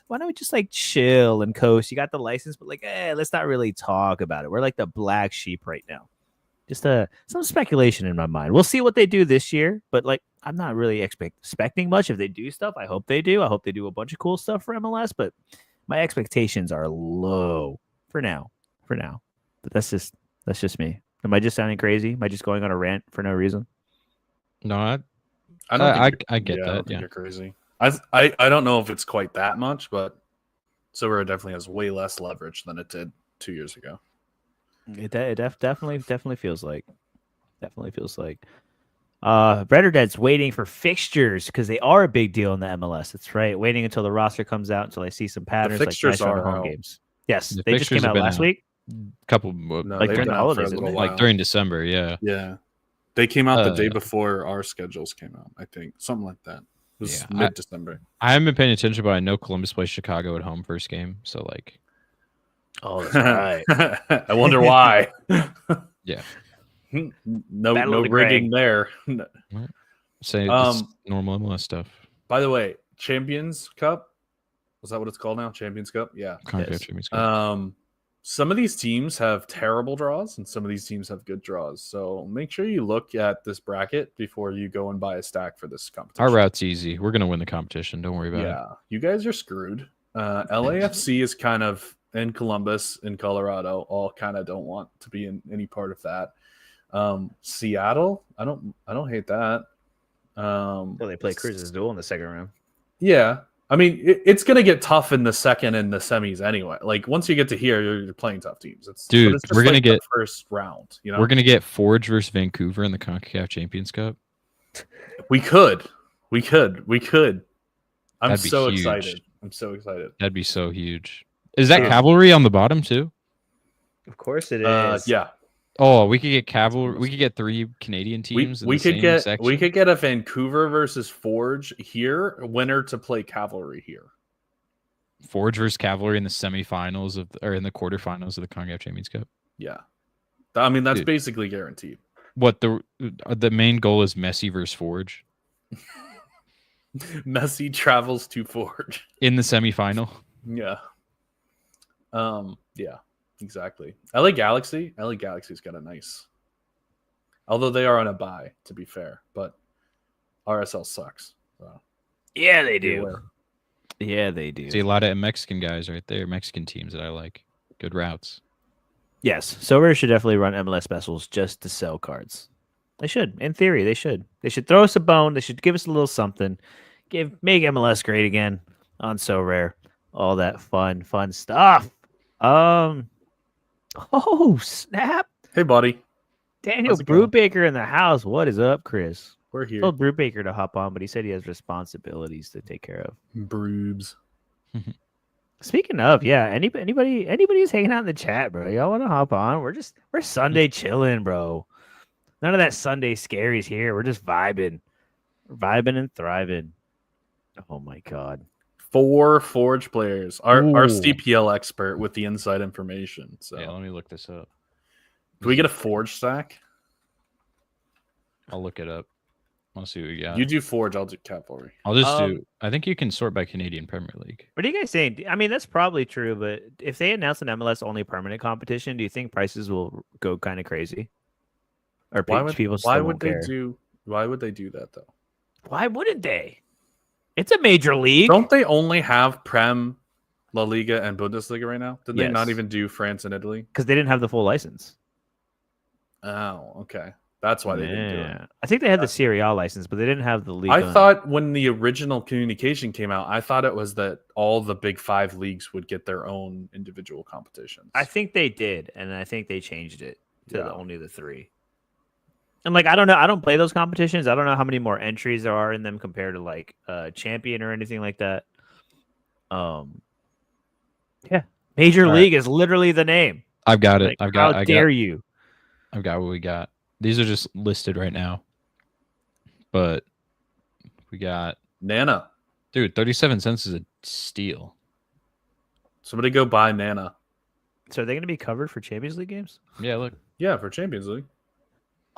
why don't we just like chill and coast? You got the license, but like, let's not really talk about it. We're like the black sheep right now. Just some speculation in my mind. We'll see what they do this year, but like I'm not really expecting much. If they do stuff, I hope they do. I hope they do a bunch of cool stuff for MLS, but my expectations are low for now. But that's just me. Am I just sounding crazy? Am I just going on a rant for no reason? No, I don't think I get I that. don't think Yeah. you're crazy. I don't know if it's quite that much, but Sorare definitely has way less leverage than it did 2 years ago. It definitely feels like. Red or Dead's waiting for fixtures because they are a big deal in the MLS. That's right. Waiting until the roster comes out until I see some patterns. fixtures like nice are home out. games. Yes, The they just fixtures came have out been last out. week. Couple No, Like they've during been the out holidays, for a isn't little it? while. like during December. Yeah. Yeah. They came out the day Uh, before our schedules came out, I think. Something like that. It was Yeah, mid-December. I haven't been paying attention, but I know Columbus plays Chicago at home first game. So like, Oh, that's right. I wonder why. Yeah. No Battle of the rigging Greg. there. say it's normal MLS stuff. By the way, Champions Cup. Was that what it's called now? Champions Cup? Yeah. CONCACAF Yes. Champions Cup. Some of these teams have terrible draws and some of these teams have good draws. So make sure you look at this bracket before you go and buy a stack for this competition. Our route's easy. We're gonna win the competition. Don't worry about it. Yeah, you guys are screwed. LAFC is kind of in Columbus in Colorado. All kind of don't want to be in any part of that. Seattle, I don't hate that. Well, they play Cruz's duel in the second round. Yeah, I mean it's gonna get tough in the second and the semis anyway. Like once you get to here, you're playing tough teams. Dude, but it's just we're gonna like the get- first round. You know, We're gonna get Forge versus Vancouver in the CONCACAF Champions Cup. we could. I'm That'd be so huge. excited. I'm so excited. That'd be so huge. Is that Yeah. Cavalry on the bottom too? Of course it is. Yeah. Oh, we could get Cavalry. We could get 3 Canadian teams in we the could same get section. a Vancouver versus Forge here, winner to play Cavalry here. Forge versus Cavalry in the semifinals or in the quarterfinals of the CONCACAF Champions Cup. Yeah, I mean that's Dude. basically guaranteed. What the main goal is Messi versus Forge Messi travels to Forge in the semifinal. Yeah. Yeah, exactly. LA Galaxy. LA Galaxy's got a nice. Although they are on a bye, to be fair, but RSL sucks. So Yeah, they be do. aware. Yeah, they do. See a lot of Mexican guys right there, Mexican teams that I like. Good routes. Yes, Sorare should definitely run MLS specials just to sell cards. They should. In theory, they should. They should throw us a bone. They should give us a little something. Make MLS great again on Sorare. All that fun stuff. Oh, snap. Hey, buddy. Daniel How's it going? Brubaker in the house. What is up, Chris? We're here. Told Brubaker to hop on, but he said he has responsibilities to take care of. Broobs. Speaking of, yeah, anybody who's hanging out in the chat, bro, y'all want to hop on? We're Sunday chilling, bro. None of that Sunday scaries here. We're just vibing and thriving. Oh my god, 4 Forge players. Our Ooh. CPL expert with the inside information. So, Yeah, let me look this up. can we get a Forge stack? I'll look it up. I'll see what we got. You do Forge, I'll do Cavalry. I'll just do. I think you can sort by Canadian Premier League. What are you guys saying? I mean, that's probably true, but if they announce an MLS only permanent competition, do you think prices will go kind of crazy? Or people still won't care? Why would they do that though? Why wouldn't they? It's a major league. Don't they only have Prem, La Liga, and Bundesliga right now? Did they not Yes. even do France and Italy? Because they didn't have the full license. Oh, okay. That's why they didn't do it. I think they had the Serie A license, but they didn't have the league. I thought when the original communication came out, I thought it was that all the big 5 leagues would get their own individual competitions. I think they did, and I think they changed it to Yeah. only the 3. And like, I don't know. I don't play those competitions. I don't know how many more entries there are in them compared to like Champion or anything like that. Yeah, Major League is literally the name. I've got it. Like, how dare you? I've got what we got. These are just listed right now. But we got Nana. Dude, 37 cents is a steal. Somebody go buy Nana. So are they going to be covered for Champions League games? Yeah, look. Yeah, for Champions League.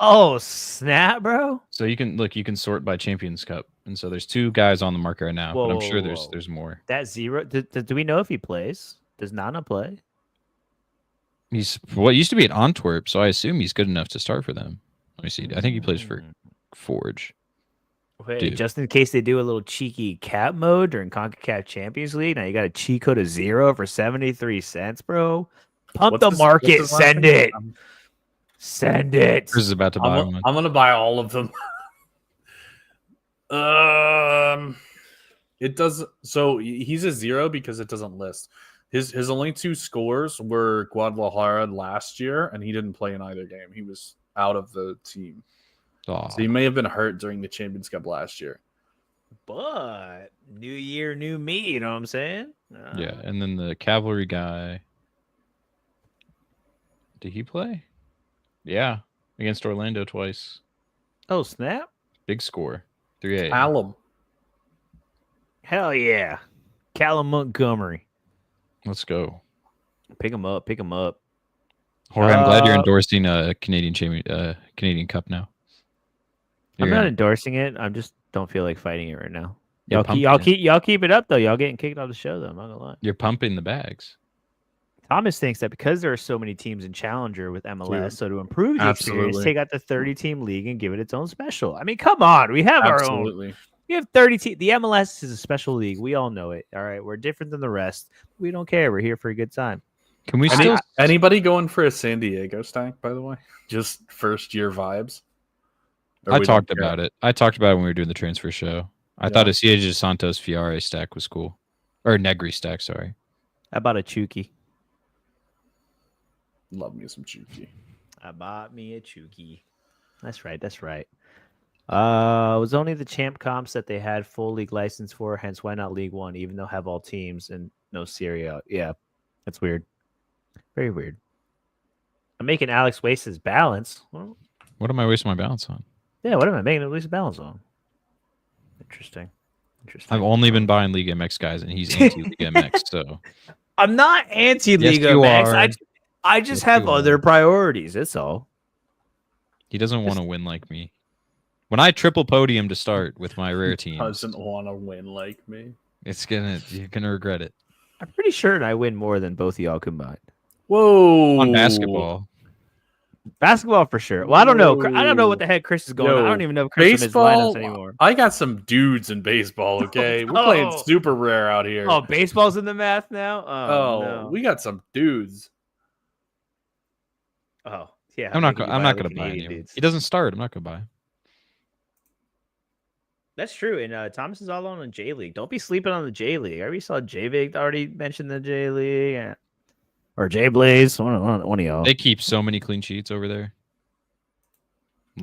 Oh, snap, bro. So you can sort by Champions Cup. And so there's 2 guys on the market right now, but I'm sure Whoa. there's more. That 0, do we know if he plays? Does Nana play? He's what used to be at Antwerp, so I assume he's good enough to start for them. Let me see. I think he plays for Forge. Wait, Dude. just in case they do a little cheeky cap mode during CONCACAF Champions League, now you got a cheat code of 0 for 73 cents, bro. Pump the market. Send it. Send it. Chris is about to buy one. I'm gonna buy all of them. It does. So he's a 0 because it doesn't list. His only 2 scores were Guadalajara last year, and he didn't play in either game. He was out of the team. Aw. So he may have been hurt during the Champions Cup last year. But new year, new me. You know what I'm saying? Yeah, and then the Cavalry guy. Did he play? Yeah, against Orlando twice. Oh, snap. Big score. 3-8. Callum. Hell yeah. Callum Montgomery. Let's go. Pick him up. Pick him up. Jorge, I'm glad you're endorsing a Canadian Cup now. I'm not endorsing it. I just don't feel like fighting it right now. You're Y'all keep it up though. Y'all getting kicked off the show though. I'm not gonna lie. You're pumping the bags. Thomas thinks that because there are so many teams in Challenger with MLS, Dude, so to improve the experience, absolutely. take out the 30-team league and give it its own special. I mean, come on. We have our own. Absolutely. We have 30 teams. The MLS is a special league. We all know it. All right. We're different than the rest. We don't care. We're here for a good time. Can we still Anybody going for a San Diego stack, by the way? Just first year vibes? I talked about it. I talked about it when we were doing the transfer show. I Yeah. thought a Ciege Santos Fiare stack was cool. Or Negri stack, sorry. How about a Chucky? Love me some Chucky. I bought me a Chucky. That's right. That's right. It was only the champ comps that they had full league license for. Hence, why not League One, even though have all teams and no Serie A? Yeah, that's weird. Very weird. I'm making Alex waste his balance. Well, What am I wasting my balance on? yeah, what am I making at least balance on? Interesting. I've only been buying League MX guys, and he's anti-League MX, so I'm not anti-League Yes, you Max. are. I just Yes, have you are. other priorities. That's all. he doesn't want to win like me. When I triple podium to start with my rare teams, Doesn't want to win like me. you're gonna regret it. I'm pretty sure I win more than both of y'all combined. Whoa. On basketball, Basketball for sure. Well, I don't know. I don't know Whoa. what the heck Chris is going on. I don't even know if Chris is in his Baseball. lineups anymore. I got some dudes in baseball. Okay, we're playing Oh. super rare out here. Oh, baseball's in the math now? Oh, No. we got some dudes. Oh, yeah. I'm not making you I'm buy not all the gonna buy Canadian anyone. dudes. He doesn't start. I'm not gonna buy. That's true. And Thomas is all on the J League. Don't be sleeping on the J League. I already saw J Big already mentioned the J League. Or J Blaze. One of y'all. They keep so many clean sheets over there. A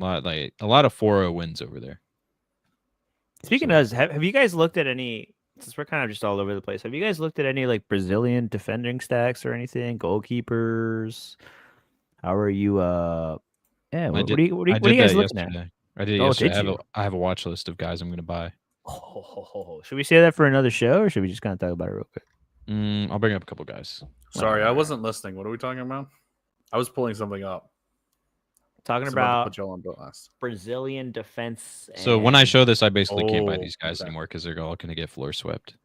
lot of 4-0 wins over there. Speaking of, have you guys looked at any? Since we're kind of just all over the place, have you guys looked at any like Brazilian defending stacks or anything? Goalkeepers? How are you? Yeah. What are you guys looking at? yesterday. I did it Oh, yesterday. did you? I have a watch list of guys I'm gonna buy. Should we say that for another show, or should we just kind of talk about it real quick? I'll bring up a couple guys. Sorry, I wasn't listening. What are we talking about? I was pulling something up. Talking It's about to put y'all on blast. Brazilian defense. So when I and- show this, I basically can't buy Oh, these guys okay. anymore because they're all gonna get floor swept.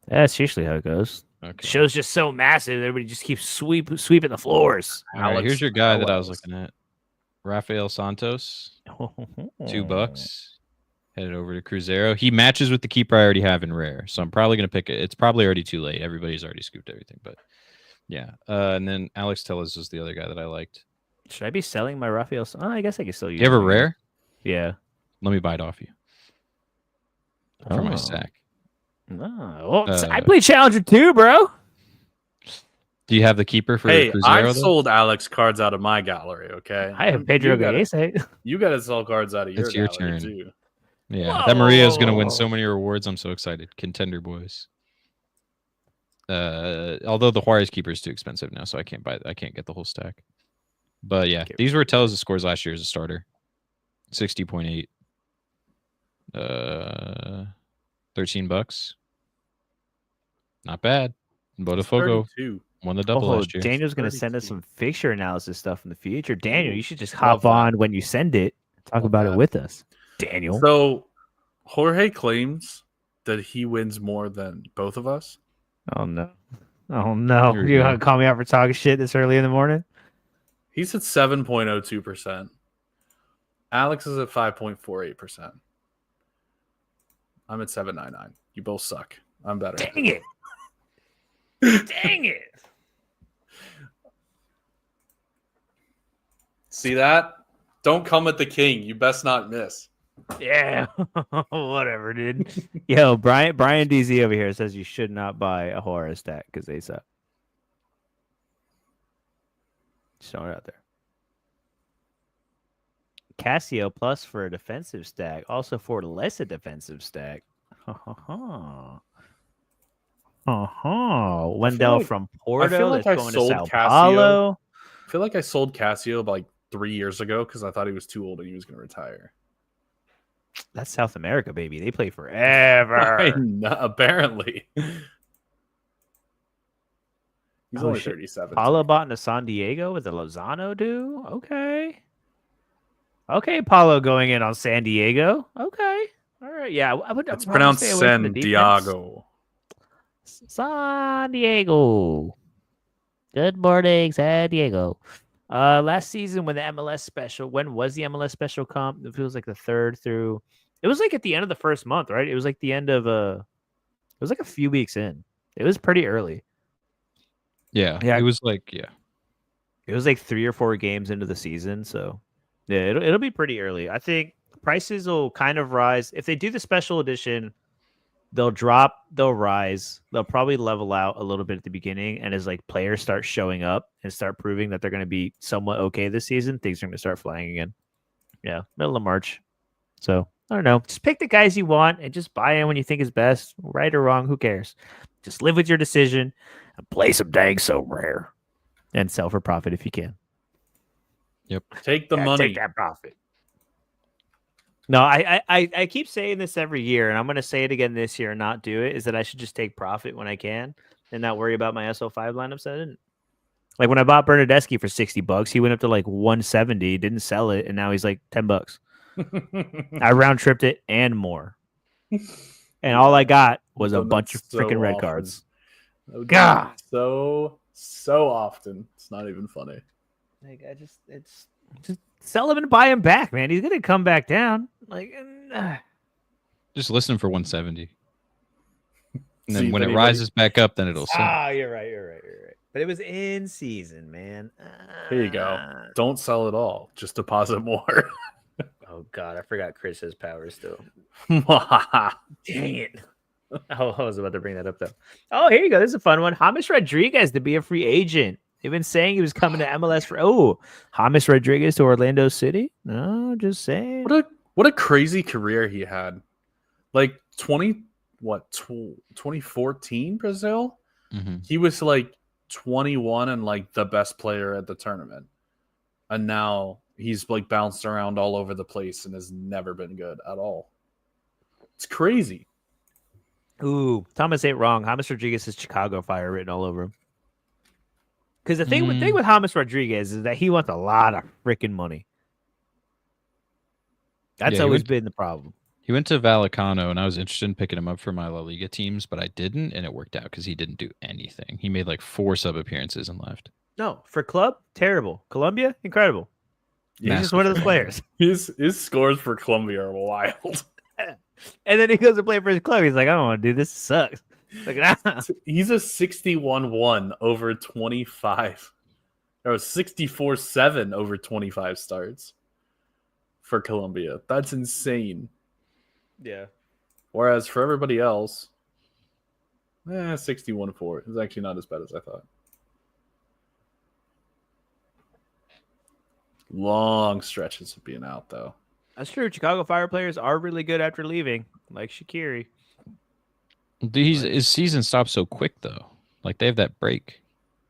That's usually how it goes. The Okay. show's just so massive, everybody just keeps sweeping the floors. All right, Alex here's your guy that I was Alex. looking at. Rafael Santos, $2. Headed over to Cruzeiro. He matches with the keeper I already have in rare, so I'm probably gonna pick it. It's probably already too late. Everybody's already scooped everything, but yeah. And then Alex Tellez was the other guy that I liked. Should I be selling my Rafael? Oh, I guess I can still use. You have a it. rare? Yeah. Let me buy it off you for my Oh. stack. No. Well, I Uh, play Challenger too, bro. Do you have the keeper for Hey, Cruzeiro? I though? sold Alex cards out of my gallery. Okay, I have Pedro You gotta- Gallese. You got to sell cards out of your It's your gallery turn. too. Yeah, that Maria is gonna win Whoa. so many rewards. I'm so excited. Contender boys. Although the Juarez keeper is too expensive now, so I can't get the whole stack. But yeah, Okay. these were Tellez' scores last year as a starter. 60.8. $13. Not bad. Botafogo 32. won the double Oh, last year. Daniel's gonna send us 32. some fixture analysis stuff in the future. Daniel, Ooh, you should just love hop that. on when you send it. Talk Love about that. it with us. Daniel. So Jorge claims that he wins more than both of us. Oh no. Oh no. Here we You go. gonna call me out for talking shit this early in the morning? He's at 7.02%. Alex is at 5.48%. I'm at 7.99. You both suck. I'm better. Dang it. Dang it. See that? Don't come at the king. You best not miss. Yeah. Whatever, dude. Yo, Brian DZ over here says you should not buy a horror stack because they suck. Just throwing it out there. Casio plus for a defensive stack, also for less a defensive stack. Wendell like- from I Porto. feel like that's I going sold to Sao Casio. Paulo. I feel like I sold Casio like 3 years ago because I thought he was too old and he was going to retire. That's South America, baby. They play I forever. know, apparently. He's Oh, only shit. 37. Paulo bought into San Diego with the Lozano do. Okay. Okay, Paulo going in on San Diego. Okay. All right. Yeah, I would. It's I'd pronounced stay away from the San defense. Diego. San Diego. Good morning, San Diego. Last season when the MLS special, when was the MLS special comp? It feels like the third through. It was like at the end of the first month, right? It was like the end of it was like a few weeks in. It was pretty early. Yeah, Yeah. it was like It was like 3 or 4 games into the season, so yeah, it'll be pretty early. I think prices will kind of rise if they do the special edition. They'll drop, they'll rise, they'll probably level out a little bit at the beginning, and as like players start showing up and start proving that they're going to be somewhat okay this season, things are going to start flying again. Yeah, middle of March. So I don't know. Just pick the guys you want and just buy in when you think is best, right or wrong. Who cares? Just live with your decision and play some dang so rare and sell for profit if you can. Yep. Take the Yeah, money. take that profit. No, I keep saying this every year, and I'm going to say it again this year and not do it, is that I should just take profit when I can and not worry about my SO5 lineups. I didn't. Like when I bought Bernadeschi for $60, he went up to like 170, didn't sell it, and now he's like $10. I round tripped it and more. And all I got was a bunch of freaking red cards. God. So often. It's not even funny. Like it's just sell him and buy him back, man. He's gonna come back down. Like Just listen for 170. And See then if when it anybody- rises back up, then it'll sell. you're right. But it was in season, man. Here you go. Don't sell it all. Just deposit more. Oh God, I forgot Chris has power still. Dang it. Oh, I was about to bring that up though. Oh, here you go. This is a fun one. James Rodriguez to be a free agent. They've been saying he was coming to MLS for James Rodriguez to Orlando City. No, just saying. What a crazy career he had. Like 2014 Brazil? Mm-hmm. He was like 21 and like the best player at the tournament. And now he's like bounced around all over the place and has never been good at all. It's crazy. Ooh, Thomas ain't wrong. James Rodriguez has Chicago Fire written all over him. Because the thing with James Rodriguez is that he wants a lot of freaking money. That's always been the problem. He went to Vallecano, and I was interested in picking him up for my La Liga teams, but I didn't, and it worked out because he didn't do anything. He made like 4 sub appearances and left. No, for club, terrible. Colombia, incredible. He's just one of those players. His scores for Colombia are wild. And then he goes to play for his club. He's like, I don't want to do this. It sucks. Like, He's a 61-1 over 25. Or 64-7 over 25 starts for Colombia. That's insane. Yeah. Whereas for everybody else, 61-4 is actually not as bad as I thought. Long stretches of being out, though. That's true. Chicago Fire players are really good after leaving, like Shaqiri. His season stops so quick, though. Like, they have that break.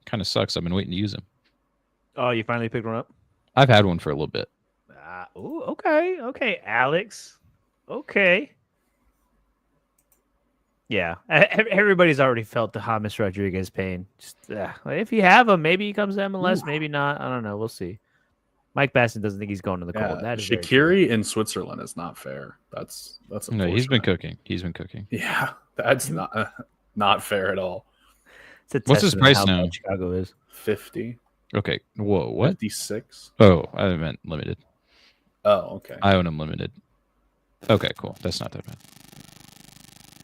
Kind of sucks. I've been waiting to use him. Oh, you finally picked one up? I've had one for a little bit. Okay. Okay, Alex. Okay. Yeah. Everybody's already felt the James Rodriguez pain. Just if you have him, maybe he comes to MLS, maybe not. I don't know. We'll see. Mike Basson doesn't think he's going to the cold. That is Shaqiri in Switzerland is not fair. That's no. He's been cooking. Yeah, that's not fair at all. What's his price now? Chicago is 50. Okay. Whoa. What? 56. Oh, I meant limited. Oh, okay. I own him limited. Okay, cool. That's not that bad.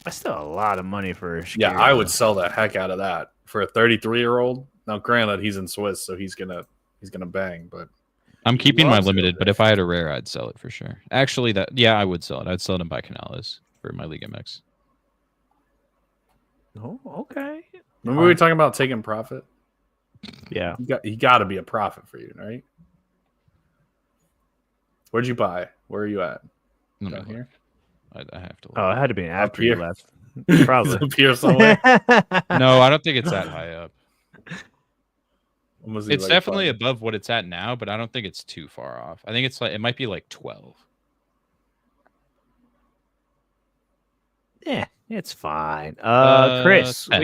That's still a lot of money for Shaqiri. Yeah, I would sell the heck out of that for a 33-year-old. Now, granted, he's in Swiss, so he's gonna bang, but. I'm keeping my limited, but if I had a rare, I'd sell it for sure. Actually, I would sell it. I'd sell it in by Canales for my Liga MX. Oh, okay. Remember we were talking about taking profit? Yeah. He got to be a profit for you, right? Where'd you buy? Where are you at? Down here? I have to look. Oh, it had to be after here. you left. Probably. Up here somewhere. No, I don't think it's that high up. It's like definitely above what it's at now, but I don't think it's too far off. I think it might be like 12. Yeah, it's fine. Chris, 10.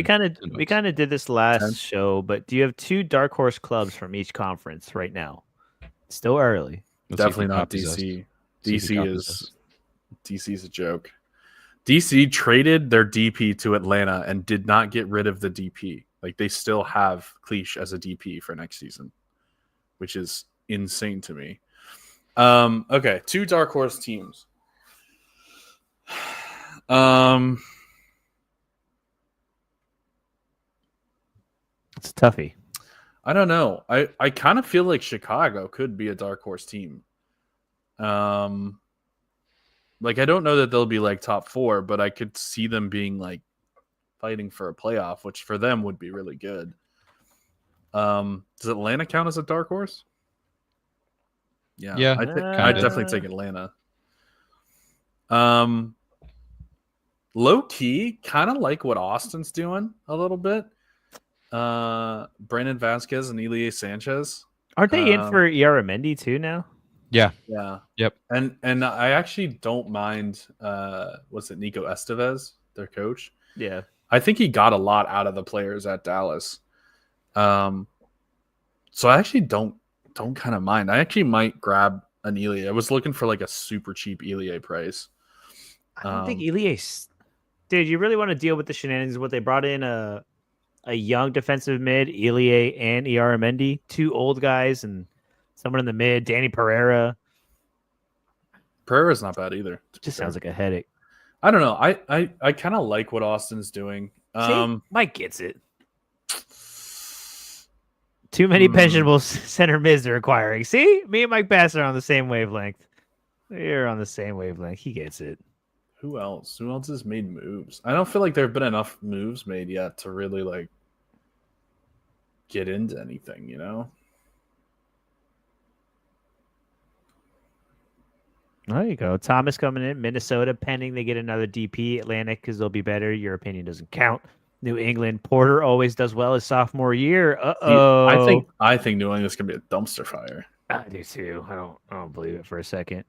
we kind of did this last show, but do you have 2 dark horse clubs from each conference right now? It's still early. Definitely not DC. DC's a joke. DC traded their DP to Atlanta and did not get rid of the DP. Like, they still have Cleach as a DP for next season, which is insane to me. Okay, 2 dark horse teams. It's a toughie. I don't know. I kind of feel like Chicago could be a dark horse team. Like, I don't know that they'll be like top 4, but I could see them being like fighting for a playoff, which for them would be really good. Does Atlanta count as a dark horse? Yeah. I'd definitely take Atlanta. Low key, kind of like what Austin's doing a little bit. Brandon Vasquez and Elie Sanchez. Aren't they in Um, for Mendy too now? Yeah. Yeah. Yep. And I actually don't mind what's it, Nico Estevez, their coach. Yeah. I think he got a lot out of the players at Dallas. So I actually don't kind of mind. I actually might grab an Elie. I was looking for like a super cheap Elie price. I don't think Ilya's. Dude, you really want to deal with the shenanigans? What they brought in a young defensive mid, Elie and Mendy, two old guys, and someone in the mid, Danny Pereira. Pereira's not bad either. Just sounds like a headache. I don't know. I kind of like what Austin's doing. See, Mike gets it. Too many pensionable center mids they're acquiring. See, me and Mike Bass are on the same wavelength. We're on the same wavelength. He gets it. Who else? Who else has made moves? I don't feel like there have been enough moves made yet to really like get into anything, you know? There you go. Thomas coming in. Minnesota pending they get another DP. Atlantic because they'll be better. Your opinion doesn't count. New England. Porter always does well his sophomore year. Uh-oh. I think New England's gonna be a dumpster fire. I do too. I don't believe it for a second.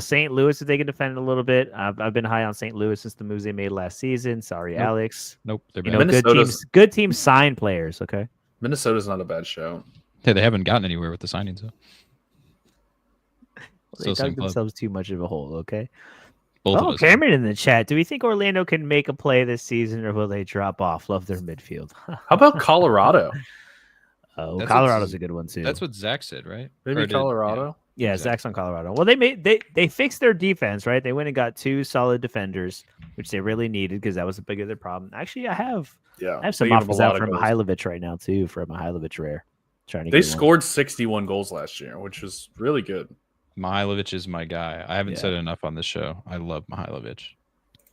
St. Louis, if they can defend it a little bit. I've been high on St. Louis since the moves they made last season. Sorry, Nope. Alex. Nope. They're You bad. know, good teams sign players. Okay. Minnesota's not a bad show. Yeah, they haven't gotten anywhere with the signings though. Well, they dug themselves too much of a hole. Okay. Both of us. Cameron in the chat. Do we think Orlando can make a play this season, or will they drop off? Love their midfield. How about Colorado? Oh, Colorado's a good one too. That's what Zach said, right? Maybe Colorado. Yeah, exactly. Zach's on Colorado. Well, they fixed their defense, right? They went and got two solid defenders, which they really needed because that was a big of their problem. Actually, I have some offers out for Mihailovic right now too, for a Mihailovic rare. They scored 61 goals last year, which was really good. Mihailovic is my guy. I haven't said enough on this show. I love Mihailovic.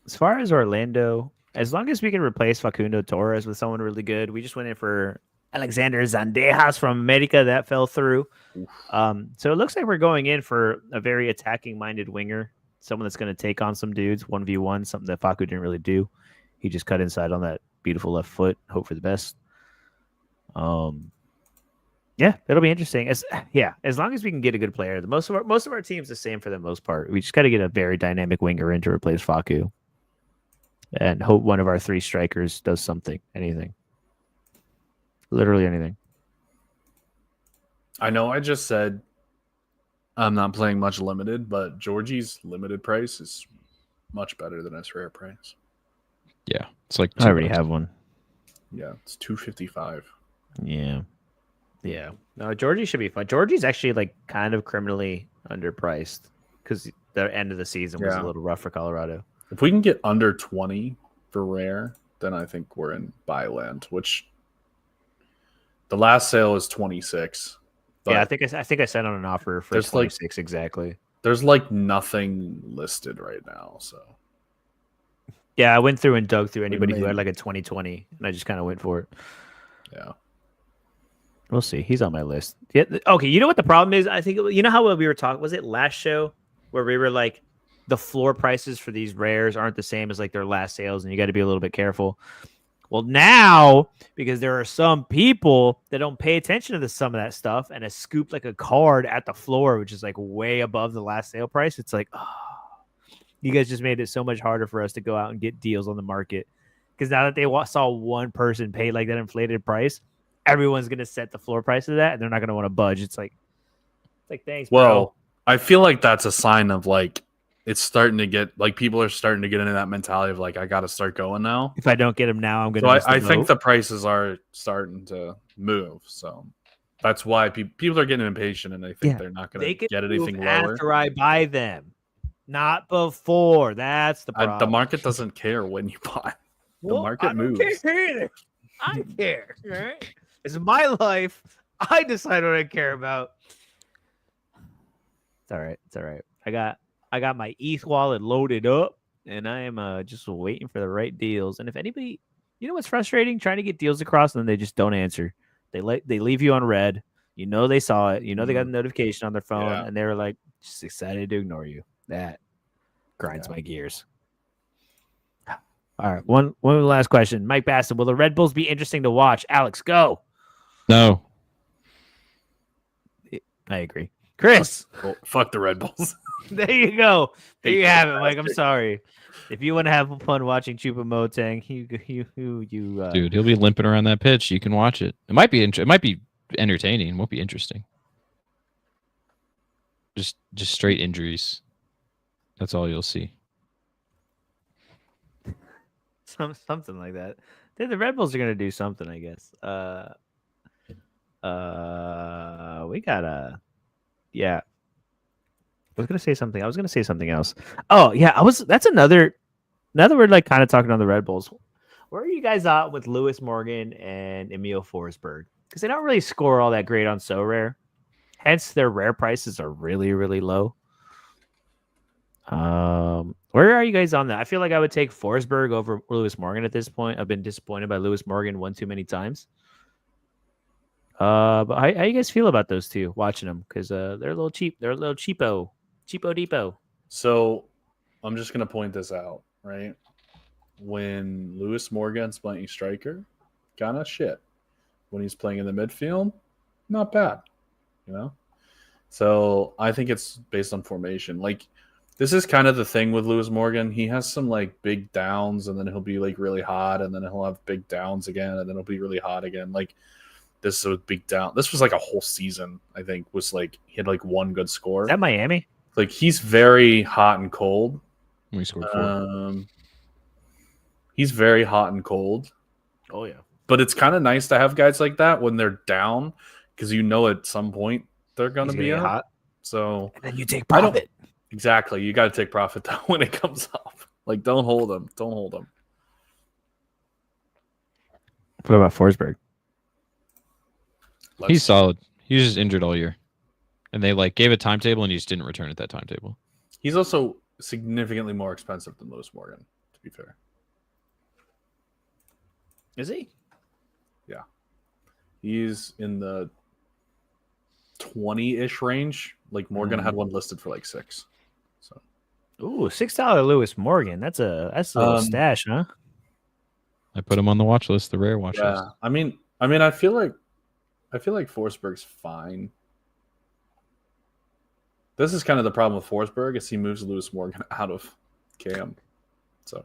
As far as Orlando, as long as we can replace Facundo Torres with someone really good, we just went in for Alexander Zandejas from America. That fell through. So it looks like we're going in for a very attacking-minded winger, someone that's going to take on some dudes 1v1, something that Facu didn't really do. He just cut inside on that beautiful left foot. Hope for the best. Yeah, it'll be interesting. As long as we can get a good player. Most of our team's the same for the most part. We just got to get a very dynamic winger in to replace Facu, and hope one of our three strikers does something, anything, literally anything. I know I just said I'm not playing much limited, but Georgie's limited price is much better than his rare price. Yeah, it's like I already have one. Yeah, it's $255. Yeah. No, Georgie should be fun. Georgie's actually like kind of criminally underpriced because the end of the season was a little rough for Colorado. If we can get under 20 for rare, then I think we're in buy land, which the last sale is 26. Yeah, I think I sent on an offer for 26 exactly. There's like nothing listed right now, so. Yeah, I went through and dug through anybody who had like a 2020, and I just kind of went for it. Yeah. We'll see. He's on my list. Yeah. Okay. You know what the problem is? I think you know how we were talking. Was it last show where we were like, the floor prices for these rares aren't the same as like their last sales, and you got to be a little bit careful. Well, now because there are some people that don't pay attention to some of that stuff and has scooped like a card at the floor, which is like way above the last sale price. It's like, you guys just made it so much harder for us to go out and get deals on the market because now that they saw one person pay like that inflated price, everyone's going to set the floor price of that, and they're not going to want to budge. It's like thanks, bro. Well, I feel like that's a sign of like it's starting to get like people are starting to get into that mentality of like I got to start going now. If I don't get them now, I'm going to. So I think the prices are starting to move. So that's why people are getting impatient and they think they're not going to get anything lower after I buy them, not before. That's the problem. The market doesn't care when you buy. The market moves. I care. Right? It's my life. I decide what I care about. It's all right. It's all right. I got my ETH wallet loaded up, and I am just waiting for the right deals. And if anybody, you know what's frustrating? Trying to get deals across, and then they just don't answer. They leave you on red. You know they saw it. You know they got a notification on their phone, and they're like just excited to ignore you. That grinds my gears. All right, one last question. Mike Basson, will the Red Bulls be interesting to watch? Alex, go. No. I agree. Chris, Fuck the Red Bulls. there you go. There you have it, Mike. I'm Fantastic. sorry. If you want to have fun watching Choupo-Moting, Dude, he'll be limping around that pitch. You can watch it. It might be entertaining. It won't be interesting. Just straight injuries. That's all you'll see. something like that. The Red Bulls are gonna do something, I guess. We gotta. Yeah. I was gonna say something. I was gonna say something else. Oh yeah, That's another. Now that we're like kind of talking on the Red Bulls, where are you guys at with Lewis Morgan and Emil Forsberg? Because they don't really score all that great on Sorare. Hence, their rare prices are really, really low. Where are you guys on that? I feel like I would take Forsberg over Lewis Morgan at this point. I've been disappointed by Lewis Morgan one too many times. But how you guys feel about those two watching them? Because they're a little cheap. They're a little cheapo depot. So I'm just gonna point this out, right? When Lewis Morgan's playing striker, kind of shit. When he's playing in the midfield, not bad. You know? So I think it's based on formation. Like, this is kind of the thing with Lewis Morgan. He has some like big downs, and then he'll be like really hot, and then he'll have big downs again, and then he'll be really hot again. Like, this is a big down. This was like a whole season, I think, was like he had like one good score. Is that Miami? Like, he's very hot and cold. We scored 4. He's very hot and cold. Oh yeah. But it's kind of nice to have guys like that when they're down, because you know at some point they're gonna be get up. hot. So And then you take profit. Exactly. You got to take profit though when it comes up. Like, don't hold them. Don't hold them. What about Forsberg? He's solid. He was just injured all year. And they like gave a timetable and he just didn't return at that timetable. He's also significantly more expensive than Lewis Morgan, to be fair. Is he? Yeah. He's in the 20-ish range. Like, Morgan had one listed for like 6. So, Ooh, $6 Lewis Morgan. That's a little stash, huh? I put him on the watch list, the rare watch list. yeah. I mean, I feel like Forsberg's fine. This is kind of the problem with Forsberg, is he moves Lewis Morgan out of Cam. So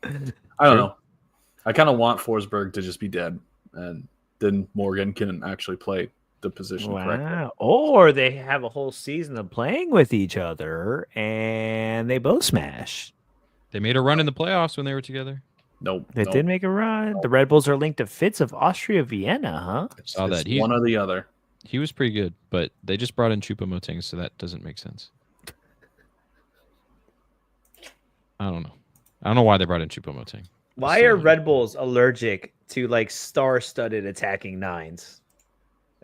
I don't know. I kind of want Forsberg to just be dead, and then Morgan can actually play the position correctly. Wow. Or they have a whole season of playing with each other and they both smash. They made a run in the playoffs when they were together. Nope. They did make a run. The Red Bulls are linked to Fitz of Austria Vienna, huh? Saw that. It's one or the other. He was pretty good, but they just brought in Choupo-Moting, so that doesn't make sense. I don't know. I don't know why they brought in Choupo-Moting. Why are Red Bulls allergic to like star-studded attacking nines?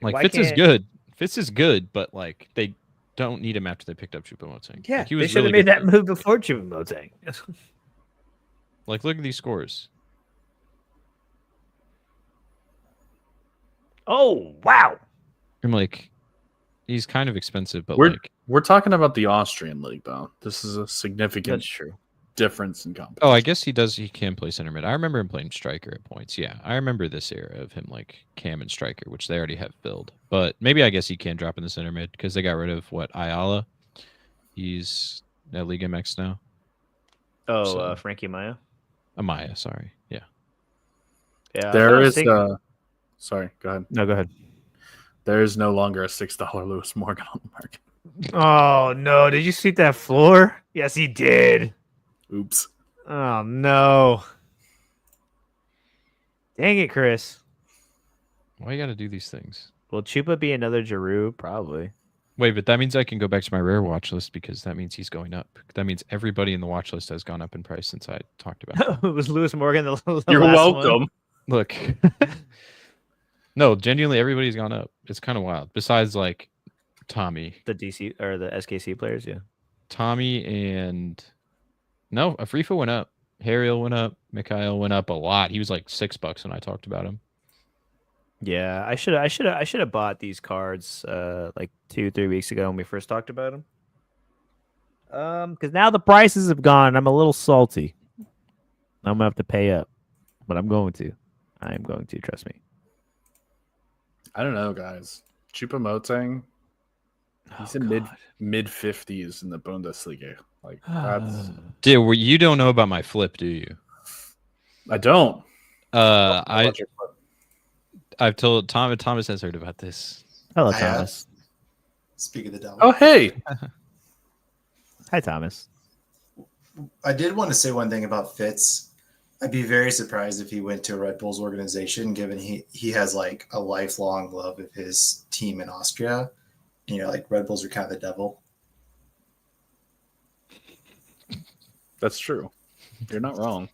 Like why Fitz is can't- good. Fitz is good, but like they don't need him after they picked up Choupo-Moting. Yeah, like, he they was should have really made good. that move before Choupo-Moting. Like, look at these scores. Oh, wow. I'm like, he's kind of expensive, but We're talking about the Austrian league, though. This is a significant true. difference in competition. Oh, I guess he can play center mid. I remember him playing striker at points. Yeah, I remember this era of him like Cam and striker, which they already have filled. But maybe I guess he can drop in the center mid because they got rid of Ayala. He's at Liga MX now. Oh, So- Frankie Maya. Amaya, sorry. Yeah. Yeah, There is sorry, go ahead. No, go ahead. There is no longer a $6 Lewis Morgan on the market. Oh no! Did you sweep that floor? Yes, he did. Oops. Oh no! Dang it, Chris. Why you got to do these things? Will Chupa be another Giroux? Probably. Wait, but that means I can go back to my rare watch list because that means he's going up. That means everybody in the watch list has gone up in price since I talked about it. Was Lewis Morgan the You're last welcome. one? Look. No, genuinely, everybody's gone up. It's kind of wild. Besides, like, Tommy. The DC or the SKC players, yeah. Tommy and... No, Afrifa went up. Harriel went up. Mikhail went up a lot. He was like $6 when I talked about him. Yeah, I should have bought these cards like 2-3 weeks ago when we first talked about them. Because now the prices have gone. I'm a little salty. I'm gonna have to pay up, but I'm going to. I am going to. Trust me. I don't know, guys. Choupo-Moting, He's in mid 50s in the Bundesliga. Like that's Dude, you don't know about my flip, do you? I don't. I've told Thomas has heard about this. Hello, I have. Thomas. Speak of the devil. Oh, hey. Hi, Thomas. I did want to say one thing about Fitz. I'd be very surprised if he went to Red Bull's organization, given he has like a lifelong love of his team in Austria. You know, like Red Bulls are kind of the devil. That's true. You're not wrong.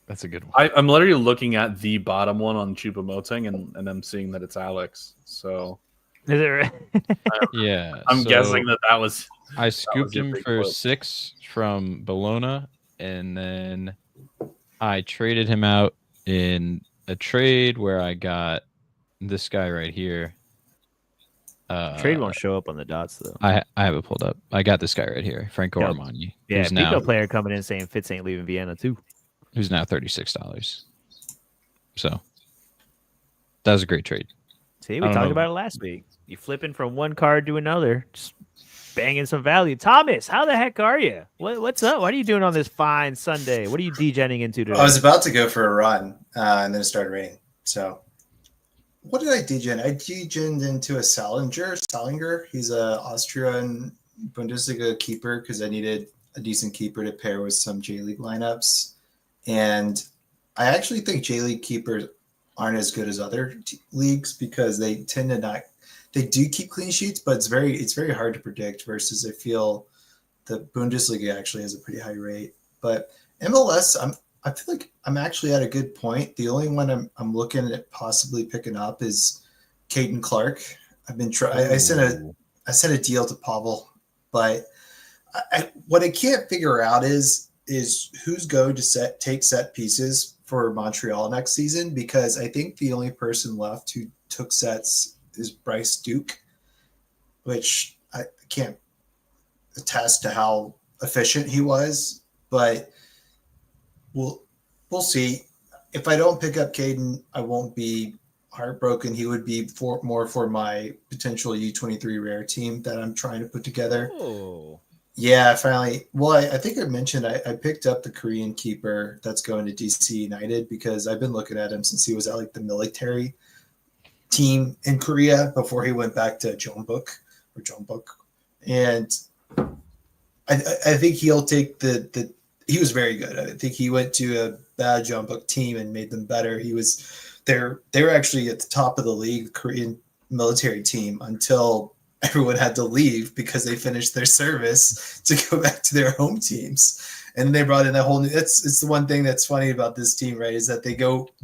That's a good one. I'm literally looking at the bottom one on Choupo-Moting, and I'm seeing that it's Alex. So Is it right? Yeah. I'm so guessing that was. I scooped your him big for flip. 6 from Bologna, and then I traded him out in a trade where I got this guy right here. Trade won't show up on the dots though. I have it pulled up. I got this guy right here, Franco Yep. Armani. Yeah, who's now player coming in saying Fitz ain't leaving Vienna too. who's now $36. So that was a great trade. See, I we don't talked know. about it last week. You flipping from one card to another, just banging some value. Thomas, how the heck are you? What's up? What are you doing on this fine Sunday? What are you degenning into today? I was about to go for a run, and then it started raining. So, what did I degen? I degened into a Salinger. He's a Austrian Bundesliga keeper because I needed a decent keeper to pair with some J League lineups, and I actually think J League keepers aren't as good as other leagues because they tend to not. They do keep clean sheets, but it's very hard to predict. Versus, I feel the Bundesliga actually has a pretty high rate, but MLS, I feel like I'm actually at a good point. The only one I'm looking at possibly picking up is Caden Clark. I've been I sent a deal to Pavel, but what I can't figure out is who's going to take set pieces for Montreal next season, because I think the only person left who took sets is Bryce Duke, which I can't attest to how efficient he was, but we'll see. If I don't pick up Caden, I won't be heartbroken. He would be more for my potential U23 rare team that I'm trying to put together. Oh. Yeah, finally. Well, I think I mentioned I picked up the Korean keeper that's going to DC United because I've been looking at him since he was at like the military team in Korea before he went back to Jeonbuk. And I think he'll take he was very good. I think he went to a bad Jeonbuk team and made them better. They were actually at the top of the league, Korean military team, until everyone had to leave because they finished their service to go back to their home teams. And they brought in a whole new, it's the one thing that's funny about this team, right? Is that they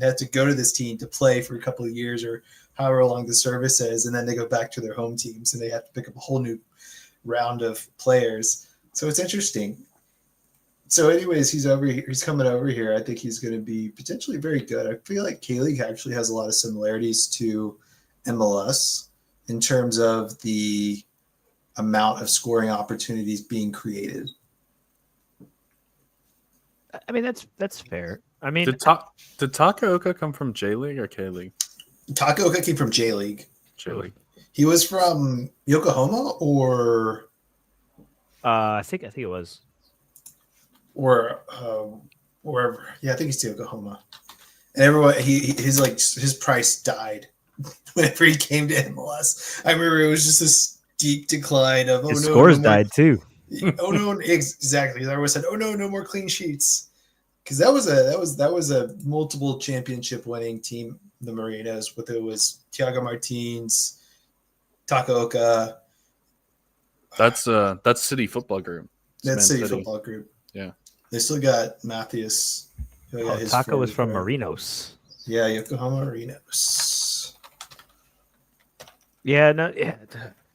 have to go to this team to play for a couple of years or however long the service is. And then they go back to their home teams and they have to pick up a whole new round of players. So it's interesting. So anyways, he's over here. He's coming over here. I think he's going to be potentially very good. I feel like K-League actually has a lot of similarities to MLS in terms of the amount of scoring opportunities being created. I mean, that's fair. I mean, Did Takaoka come from J League or K League? Takaoka came from J League. J League. He was from Yokohama or I think it was. Wherever. Yeah, I think he's to Yokohama. And everyone, his price died whenever he came to MLS. I remember it was just this deep decline of His scores died too. Oh no, exactly. Everyone said, "Oh no, no more clean sheets," because that was a multiple championship winning team, the Marinos. With it was Thiago Martins, Takaoka. That's City Football Group. That's City Football Group. Yeah, they still got Matthias. Taka was from Marinos. Yeah, Yokohama Marinos. Yeah, no, yeah.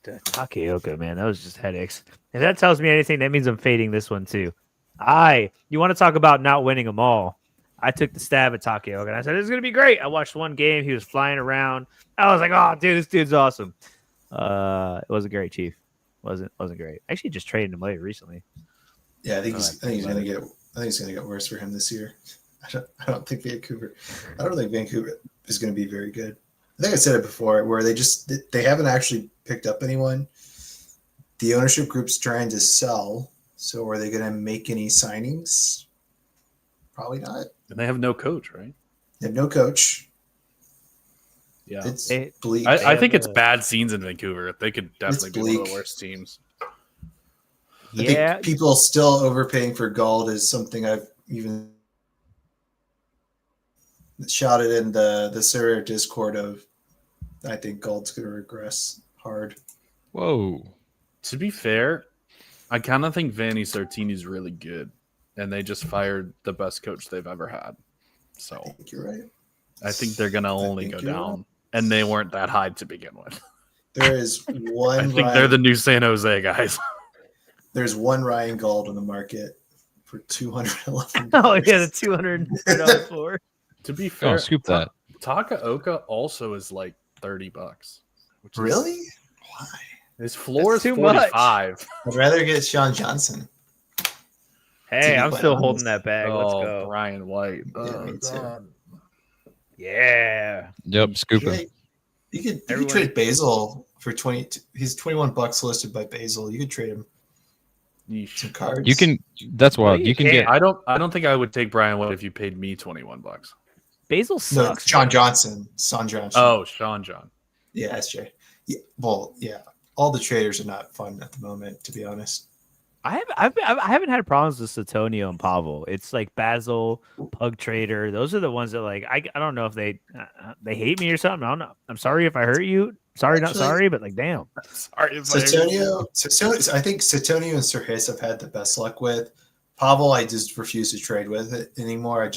Takaoka, man, that was just headaches. If that tells me anything, that means I'm fading this one too. You want to talk about not winning them all? I took the stab at Takaoka and I said, "This is gonna be great." I watched one game; he was flying around. I was like, "Oh, dude, this dude's awesome." It wasn't great, Chief. Wasn't great. I actually just traded him later recently. Yeah, I think he's gonna get worse for him this year. I don't think Vancouver is gonna be very good. I think I said it before, where they haven't actually picked up anyone. The ownership group's trying to sell. So are they going to make any signings? Probably not. And they have no coach, right? They have no coach. Yeah. It's They- bleak. I think it's a- bad scenes in Vancouver. They could definitely be one of bleak. the worst teams. I Yeah, think people still overpaying for Gald is something I've even shouted in the Sorare Discord of. I think Gald's going to regress hard. Whoa. To be fair, I kind of think Vanni Sartini's really good, and they just fired the best coach they've ever had. So I think you're right. I think they're gonna only think go you're down, right. and they weren't that high to begin with. There is one. I think they're the new San Jose guys. There's one Ryan Gald on the market for $211. oh yeah, the $200 floor. To be fair, Oh, scoop that. Takaoka also is like $30, which is, Really? Why? his floor That's is too much. 45. I'd rather get Sean Johnson. Hey, be I'm quite still honest. holding that bag. Let's Oh, go. Brian White. Yeah, Oh, me too. God. Yeah. Yep, scoop him. You could Everyone- trade Basil for 20. He's $21 listed by Basil. You could trade him Yeesh. some cards. You can. That's wild. you You can can't. get. I don't think I would take Brian White if you paid me $21. Basil No, sucks. Sean Johnson. Sean Johnson. Oh, Sean John. Yeah, SJ. Yeah, well, yeah. All the traders are not fun at the moment, to be honest. I haven't had problems with Satonio and Pavel. It's like Basil, Pug Trader. Those are the ones that like I don't know if they hate me or something. I don't know. I'm sorry if I hurt you. Sorry, not Actually- sorry, but like damn. Sorry if I- Satonio, I think Satonio and Sir Hiss I've had the best luck with. Pavel, I just refuse to trade with it anymore.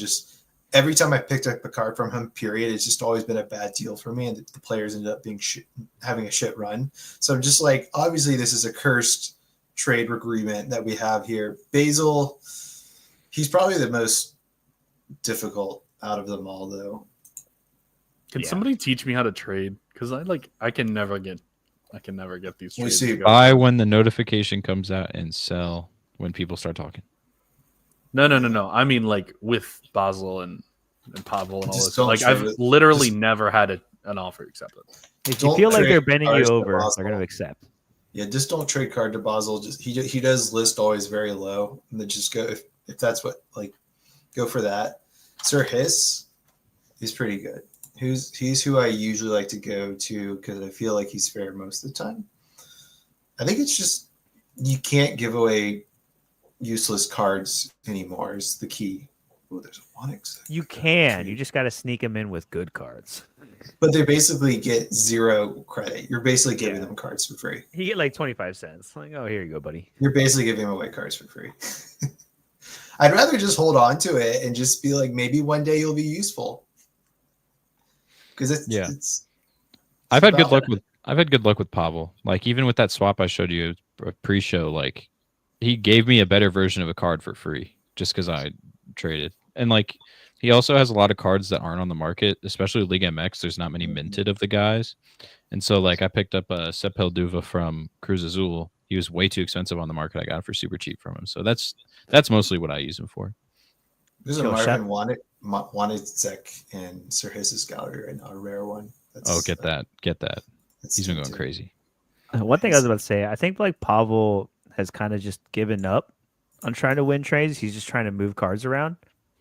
Every time I picked up a card from him, period, it's just always been a bad deal for me, and the players ended up being having a shit run. So I'm just like, obviously, this is a cursed trade agreement that we have here. Basil, he's probably the most difficult out of them all, though. Can Yeah. somebody teach me how to trade? Because I can never get these We trades. see. to go. Buy when the notification comes out and sell when people start talking. No. I mean, like with Basel and Pavel and all Just this. don't Like trade I've with- literally just- never had an offer accepted. If you Don't feel like trade they're bending you cards to over, Basil. they're gonna accept. Yeah, just don't trade card to Basel. Just he does list always very low, and then just go if that's what like go for that. Sir Hiss, he's pretty good. He's who I usually like to go to because I feel like he's fair most of the time. I think it's just you can't give away useless cards anymore. Is the key. Oh, there's a Onyx. You can. You just got to sneak them in with good cards. But they basically get 0 credit. You're basically giving Yeah. them cards for free. You get like 25 cents. Like, oh, here you go, buddy. You're basically giving away cards for free. I'd rather just hold on to it and just be like, maybe one day you'll be useful. Because it's I've had good about- luck with Pavel. Like even with that swap I showed you pre-show, like he gave me a better version of a card for free just because I traded. And like he also has a lot of cards that aren't on the market, especially League MX. There's not many minted of the guys. And so like I picked up a Sepel Duva from Cruz Azul. He was way too expensive on the market. I got it for super cheap from him. So that's mostly what I use him for. There's a Yo, Marvin wanted Zek in Sir Hiss's gallery right now, a rare one. Oh, get that. That's He's been going tempting. crazy. One thing I was about to say, I think like Pavel has kind of just given up on trying to win trades. He's just trying to move cards around.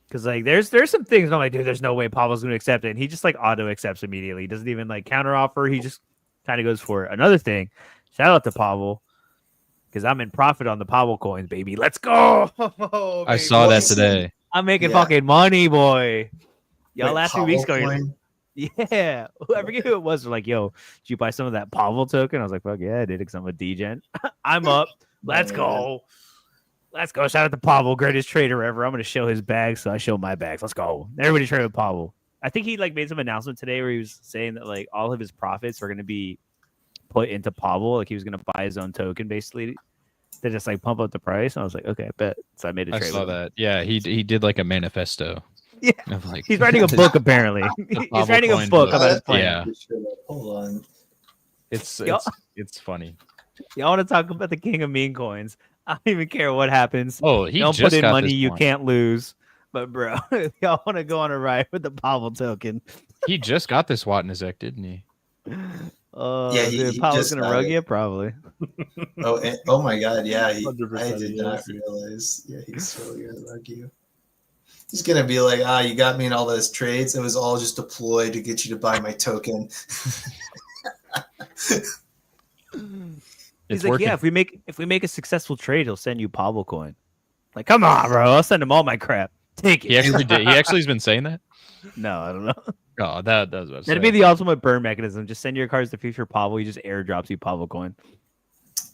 Because like there's some things I'm like, dude, there's no way Pavel's going to accept it. And he just like auto accepts immediately. He doesn't even like counter offer. He just kind of goes for it. Another thing, shout out to Pavel. Because I'm in profit on the Pavel coins, baby. Let's go. I saw that Listen, today. I'm making Yeah. fucking money, boy. Y'all Wait, last few Pavel weeks ago, coin? yeah. I forget who it was. They're like, yo, did you buy some of that Pavel token? I was like, fuck yeah, I did because I'm a degen. I'm up. Let's go. Let's go. Shout out to Pavel, greatest trader ever. I'm going to show his bags, so I show my bags. Let's go. Everybody trade with Pavel. I think he like made some announcement today where he was saying that like all of his profits are going to be put into Pavel. Like he was going to buy his own token basically to just like pump up the price. And I was like, okay, I bet. So I made a I trade. saw with him. that. Yeah, he did like a manifesto. Yeah. Of like He's writing a book apparently. He's Pavel writing a coin book book. about his plan. Yeah. Hold on. It's Yo. it's funny. Y'all want to talk about the king of meme coins? I don't even care what happens. Oh, he Don't just put in got money this you point. can't lose. But bro, if y'all want to go on a ride with the Pavel token, He just got this Watnazek, didn't he? Yeah, dude, he Pavel's just gonna got rug it. you probably. Oh my God, yeah. I 100% did he not is. realize. Yeah, he's totally gonna rug you. He's gonna be like, you got me in all those trades. It was all just a ploy to get you to buy my token. He's It's like, working. yeah, if we make a successful trade, he'll send you Pavel coin. Like, come on, bro, I'll send him all my crap. Take it. He actually did. He actually has been saying that. No, I don't know. Oh, that was about to That'd say. be the ultimate burn mechanism. Just send your cards to future Pavel. He just airdrops you Pavel coin.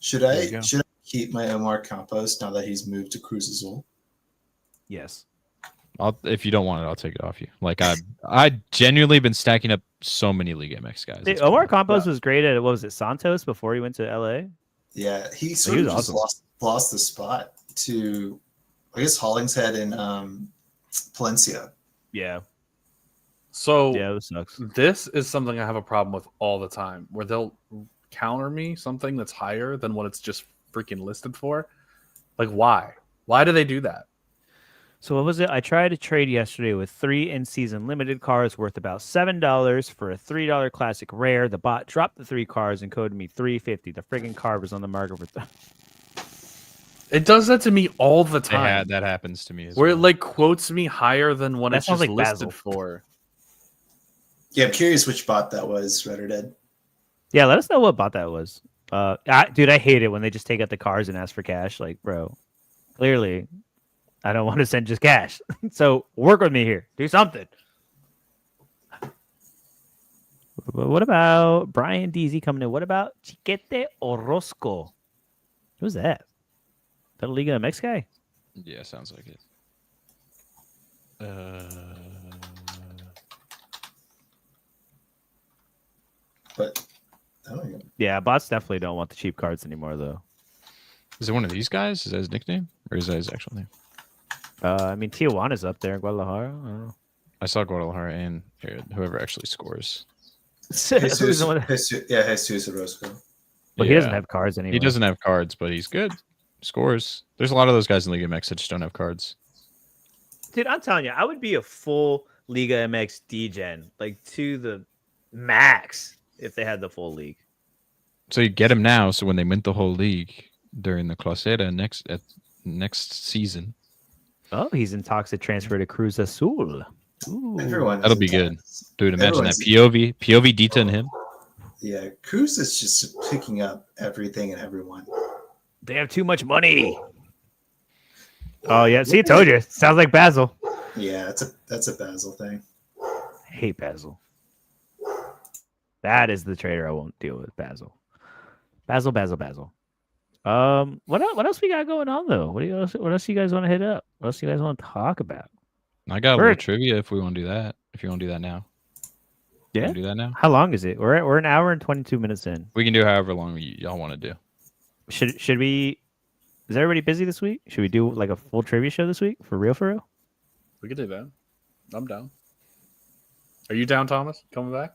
Should There you I go. keep my Omar Campos now that he's moved to Cruz Azul? Yes. If you don't want it, I'll take it off you. Like I genuinely been stacking up so many League MX guys. It's Omar been- Campos was great at, what was it, Santos before he went to LA? Yeah, he sort was of just awesome. lost the spot to, I guess, Hollingshead and Palencia. Yeah. So Yeah, it sucks. this is something I have a problem with all the time, where they'll counter me something that's higher than what it's just freaking listed for. Like, why? Why do they do that? So what was it? I tried to trade yesterday with 3 in-season limited cards worth about $7 for a $3 classic rare. The bot dropped the 3 cards and coded me $3.50. The friggin' card was on the market for It does that to me all the time. Yeah, that happens to me as where well. it like quotes me higher than what That it's sounds just like listed Basil. for. Yeah, I'm curious which bot that was, Red or Dead. Yeah, let us know what bot that was. Dude, I hate it when they just take out the cards and ask for cash. Like, bro, clearly, I don't want to send just cash. So work with me here. Do something. What about Brian DZ coming in? What about Chiquete Orozco? Who's that? That a Liga MX guy? Yeah, sounds like it. But I don't even. Yeah, bots definitely don't want the cheap cards anymore, though. Is it one of these guys? Is that his nickname, or is that his actual name? I mean, Tijuana's up there, Guadalajara. I don't know. I saw Guadalajara and whoever actually scores. Who's the Jesus, one- Jesus Orozco. But he doesn't Yeah. have cards anymore. He doesn't have cards, but he's good. Scores. There's a lot of those guys in Liga MX that just don't have cards. Dude, I'm telling you, I would be a full Liga MX degen, like to the max, if they had the full league. So you get him now. So when they win the whole league during the Clausura next season, Oh, he's in talks to transfer to Cruz Azul. Ooh. Everyone. that'll be good. Dude, imagine that. Everyone's- POV Dita and him. Yeah, Cruz is just picking up everything and everyone. They have too much money. Oh yeah, see, I told you. Sounds like Basil. Yeah, that's a Basil thing. I hate Basil. That is the trader I won't deal with. Basil. Basil. What else we got going on though? What else you guys want to hit up? What else you guys want to talk about? I got a We're- little trivia if we want to do that. If you want to do that now. You Yeah. wanna do that now. How long is it? We're an hour and 22 minutes in. We can do however long y'all want to do. Should we? Is everybody busy this week? Should we do like a full trivia show this week for real? For real? We could do that. I'm down. Are you down, Thomas? Coming back?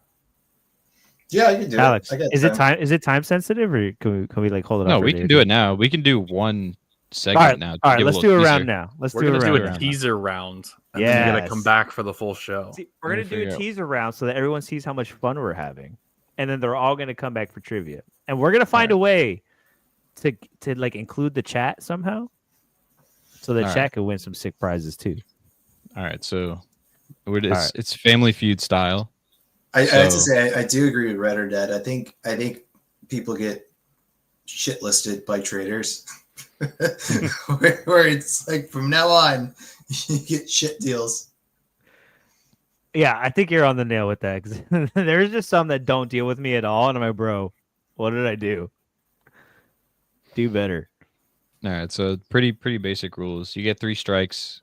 Yeah, I can do Alex, it. I got is it time? Is it time sensitive, or can we like hold it? No, off for we a day can or do two? it now. We can do one segment All right, now. all right. Give Let's little do a round teaser. now. Let's We're do a gonna round. do a round. teaser round, and then you gotta come Yes. back for the full show. See, we're Let gonna me do a figure out. teaser round so that everyone sees how much fun we're having, and then they're all gonna come back for trivia, and we're gonna find a way to like include the chat somehow, so the All chat right. can win some sick prizes too. All right, so right. it's Family Feud style. I have to So- say I do agree with Red or Dead. I think people get shit listed by traders, where it's like from now on you get shit deals. Yeah, I think you're on the nail with that. 'Cause there's just some that don't deal with me at all, and I'm like, bro, what did I do? Do better. All right, so pretty basic rules. You get 3 strikes.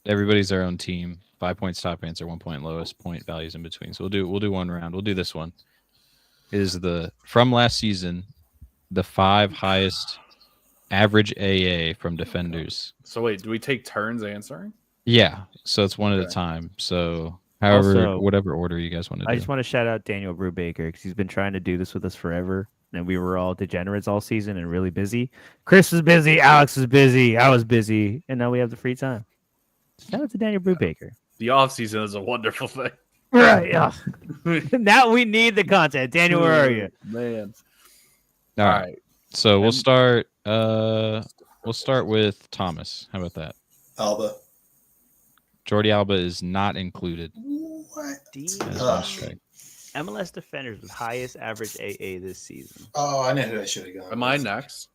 Everybody's their own team. 5 points top answer, 1 point lowest, point values in between. So we'll do one round. We'll do this one. Is from last season the 5 highest average AA from defenders. So wait, do we take turns answering? Yeah, so it's one at a Okay. time. So however, Also, whatever order you guys want to do. I just want to shout out Daniel Brubaker because he's been trying to do this with us forever. And we were all degenerates all season and really busy. Chris was busy. Alex was busy. I was busy. And now we have the free time. Shout out to Daniel Brubaker. The offseason is a wonderful thing. Right. Yeah. Now we need the content. Daniel, where are you? Man. All right. So we'll start. We'll start with Thomas. How about that? Alba. Jordi Alba is not included. What? As one strike. MLS defenders with highest average AA this season. Oh, I know who I should have gone. Am I next?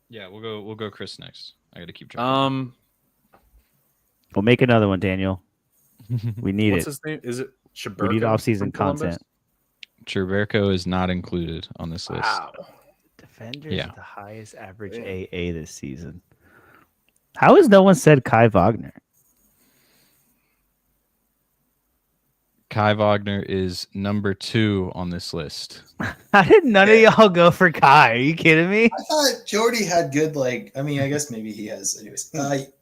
Yeah, we'll go Chris next. I got to keep track. We'll make another one, Daniel. We need What's it. his name? Is it Shaberko? We need off-season from Columbus? content. Cherberko is not included on this list. Wow. Defenders Yeah. with the highest average AA this season. How has no one said Kai Wagner? Kai Wagner is number 2 on this list. How did none of y'all go for Kai? Are you kidding me? I thought Jordy had good, I mean, I guess maybe he has. Anyways,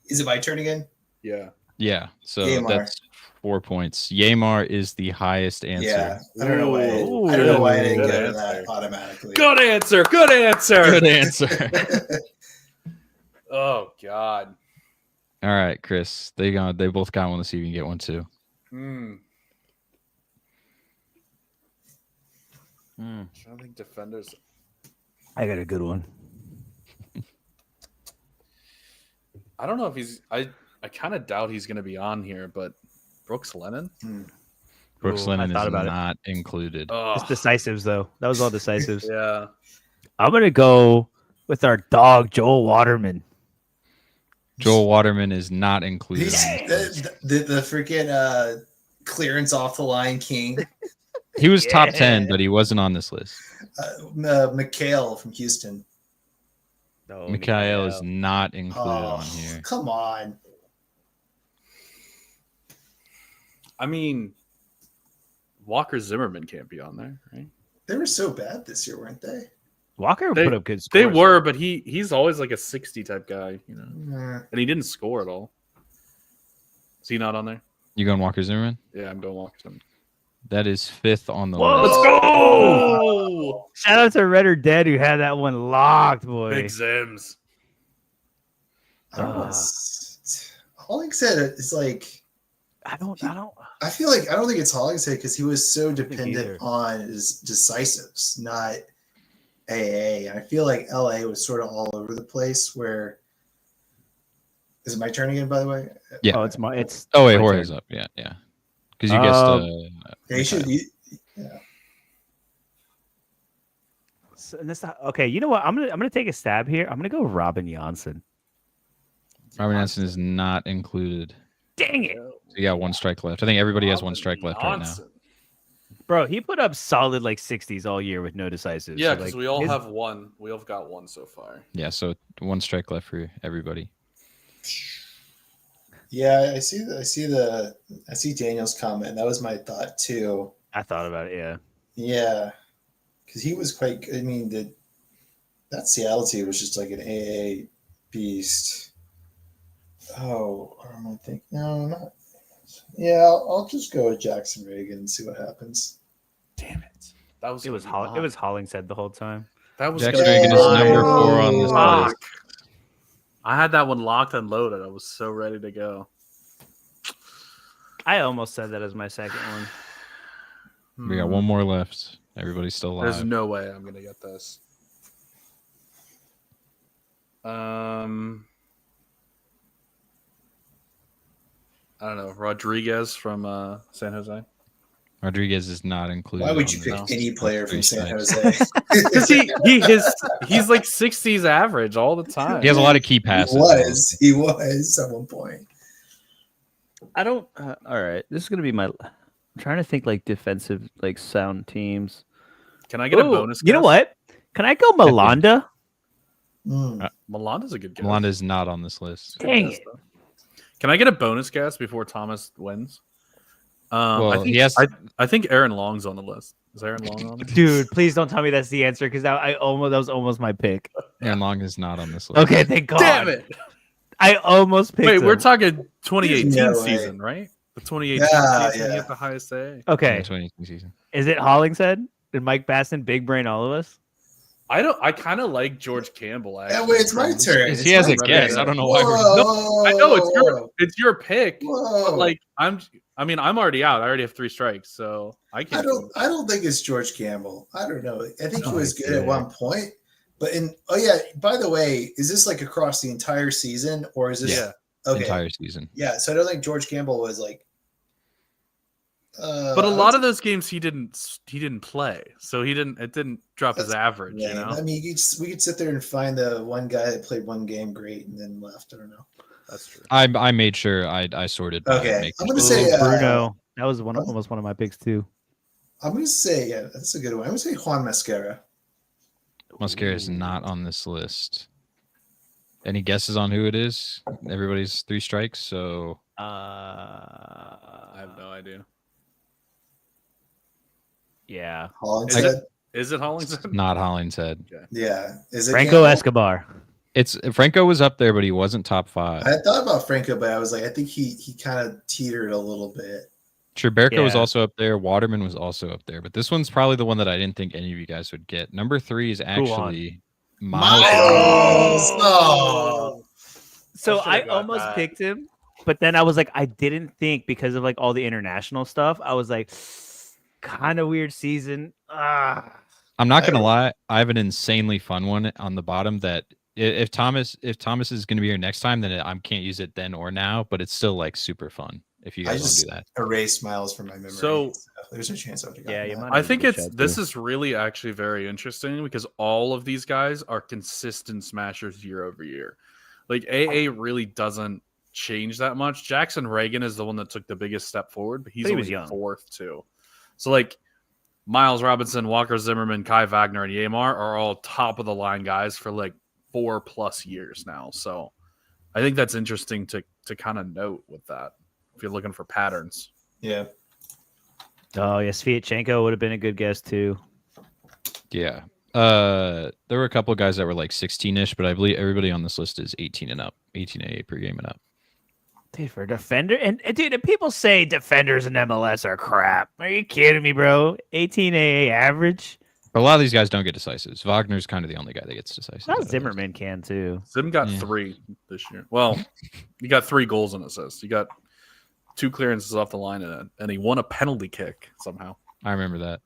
is it my turn again? Yeah. Yeah, so Yamar. that's 4 points. Yamar is the highest answer. Yeah, I don't know why. Ooh. I don't know why I didn't Good get answer. that automatically. Good answer. Good answer. Good answer. Oh God. All right, Chris. They both got one. Let's see if you can get one too. I don't think defenders. I got a good one. I don't know if he's. I kind of doubt he's going to be on here, but Brooks Lennon. Brooks Ooh, Lennon I thought is about it. not included. Oh, It's decisives, though. That was all decisives. yeah. I'm going to go with our dog, Joel Waterman. Joel Waterman is not included. He's on this list. the freaking clearance off the line king. He was top 10, but he wasn't on this list. Mikhail from Houston. Oh, Mikhail is not included Oh, on here. come on. I mean, Walker Zimmerman can't be on there, right? They were so bad this year, weren't they? Walker They- put up good They scores. were, but he's always like a 60 type guy, you know. Nah. And he didn't score at all. Is he not on there? You going Walker Zimmerman? Yeah, I'm going Walker Zimmerman. That is 5th on the Whoa! list. Let's go! Shout out to Red or Dead who had that one locked, boy. Big Zims. I don't know. Hollingshead is like, I don't. I feel like, I don't think it's Hollingshead because he was so either. dependent on his decisives, not AA. And I feel like LA was sort of all over the place where. Is it my turn again, by the way? Yeah. Oh, it's my. It's. Oh, wait, my Jorge's turn. up. Yeah, yeah. Because you guessed. Yeah, you should. So, and that's not, okay. You know what? I'm gonna take a stab here. I'm gonna go Robin Janssen. Robin Janssen is not included. Dang it, So you got one strike left. I think everybody has one strike left right now. Johnson. bro! He put up solid 60s all year with no decisives. Yeah, So, because we all his- have one. We all got one so far. Yeah, so one strike left for everybody. Yeah, I see Daniel's comment. That was my thought too. I thought about it. Yeah. Yeah, because he was quite. I mean, that Seattle team was just like an AA beast. Oh, or am I thinking? No, not. Yeah, I'll just go with Jackson Reagan and see what happens. Damn it! That was It was gonna be mine. It was Hollingshead the whole time. That was Jackson gonna be Reagan is mine. number 4 on this Fuck. list. I had that one locked and loaded. I was so ready to go. I almost said that as my second one. We got one more left. Everybody's still alive. There's no way I'm gonna get this. I don't know. Rodriguez from San Jose. Rodriguez is not included. Why would on you the pick list. any player from San Nice. Jose? Because he's like 60s average all the time. He has a lot of key passes. He was at one point. I don't. All right, this is gonna be my. I'm trying to think defensive sound teams. Can I get a Ooh, bonus? You know guess? what? Can I go Melanda? Milanda's a good guess. Melanda is not on this list. Good Dang guess, it. though. Can I get a bonus guess before Thomas wins? Well, I think, he has. I think Aaron Long's on the list. Is Aaron Long on it? Dude, please don't tell me that's the answer because that was almost my pick. Aaron Long is not on this list. Okay, thank God. Damn it! I almost picked Wait, we're him. talking 2018 No way. season, right? The 2018 Yeah, season, he yeah. had the highest A. Okay, 2018 season. is it Hollingshead? Did Mike Basson big brain all of us? I kind of like George Campbell. Actually, Yeah, wait, it's my turn. He It's has my a turn. guess. I don't know why we're. Whoa. I know it's your pick, Whoa. but like I'm already out. I already have 3 strikes, so I I can't. don't think it's George Campbell. I don't know. I think he was good at yeah. one point, but by the way, is this like across the entire season or is this okay? Entire season. Yeah, so I don't think George Campbell was like But a lot of those games he didn't play, so it didn't drop his average. lame. You know, I mean, we could sit there and find the one guy that played one game great and then left. I don't know. that's true. I made sure I sorted. By Okay, making I'm gonna sure. say Bruno. That was almost one of my picks too. I'm gonna say that's a good one. I'm gonna say Juan Mascara. Mascara is not on this list. Any guesses on who it is? Everybody's 3 strikes, so I have no idea. Yeah, Hollingshead. Is it Hollingshead? not Hollingshead. Yeah, is it Franco Campbell? Escobar. It's Franco was up there, but he wasn't top 5. I thought about Franco, but I was like, I think he kind of teetered a little bit. Treberco was Yeah. also up there. Waterman was also up there, but this one's probably the one that I didn't think any of you guys would get. Number 3 is actually Miles. Oh. So should've I got almost that. picked him, but then I was like, I didn't think because of like all the international stuff. I was like, kind of weird season. I'm not gonna lie, I have an insanely fun one on the bottom that if Thomas is gonna be here next time, then I can't use it then or now, but it's still like super fun if you I guys want to just do that. erased Miles from my memory. So- there's a chance I would have Yeah, gotten you that. might I have think a good shout, this too. is really actually very interesting because all of these guys are consistent smashers year over year. Like AA really doesn't change that much. Jackson Reagan is the one that took the biggest step forward, but he's But he was only young. 4th too. So like Miles Robinson, Walker Zimmerman, Kai Wagner, and Yamar are all top of the line guys for like 4+ years now. So I think that's interesting to kind of note with that if you're looking for patterns. Yeah. Oh yeah, Sviatchenko would have been a good guess too. Yeah. There were a couple of guys that were like 16-ish, but I believe everybody on this list is 18 and up, 18 AA per game and up. Dude, for a defender, and dude, if people say defenders in MLS are crap, are you kidding me, bro? 18 AA average. But a lot of these guys don't get decisives. Wagner's kind of the only guy that gets decisives. Now Zimmerman can too. Zim got Yeah. 3 this year. Well, he got 3 goals and assists. He got 2 clearances off the line and he won a penalty kick somehow. I remember that.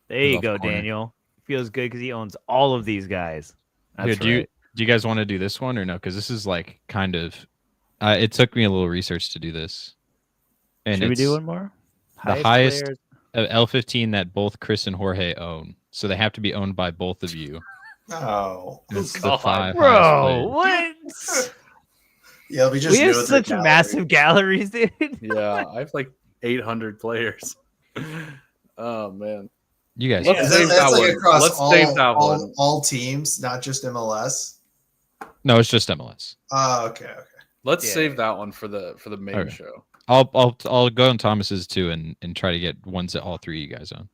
There you off go, the corner. Daniel. Feels good because he owns all of these guys. That's Here, right. do you guys want to do this one or no? Because this is like kind of. It took me a little research to do this. And Should we it's do one more? the highest players? L15 that both Chris and Jorge own. So they have to be owned by both of you. Oh. And it's the God. 5 highest Bro, players. what? Yeah, we just We have know such their massive galleries, dude. Yeah, I have like 800 players. Oh man. You guys. Let's Is save that's that like one. across Let's save that one. all teams, not just MLS. No, it's just MLS. Oh, okay. Let's Yeah. save that one for the main Okay. show. I'll go on Thomas's too and try to get ones that all 3 of you guys own.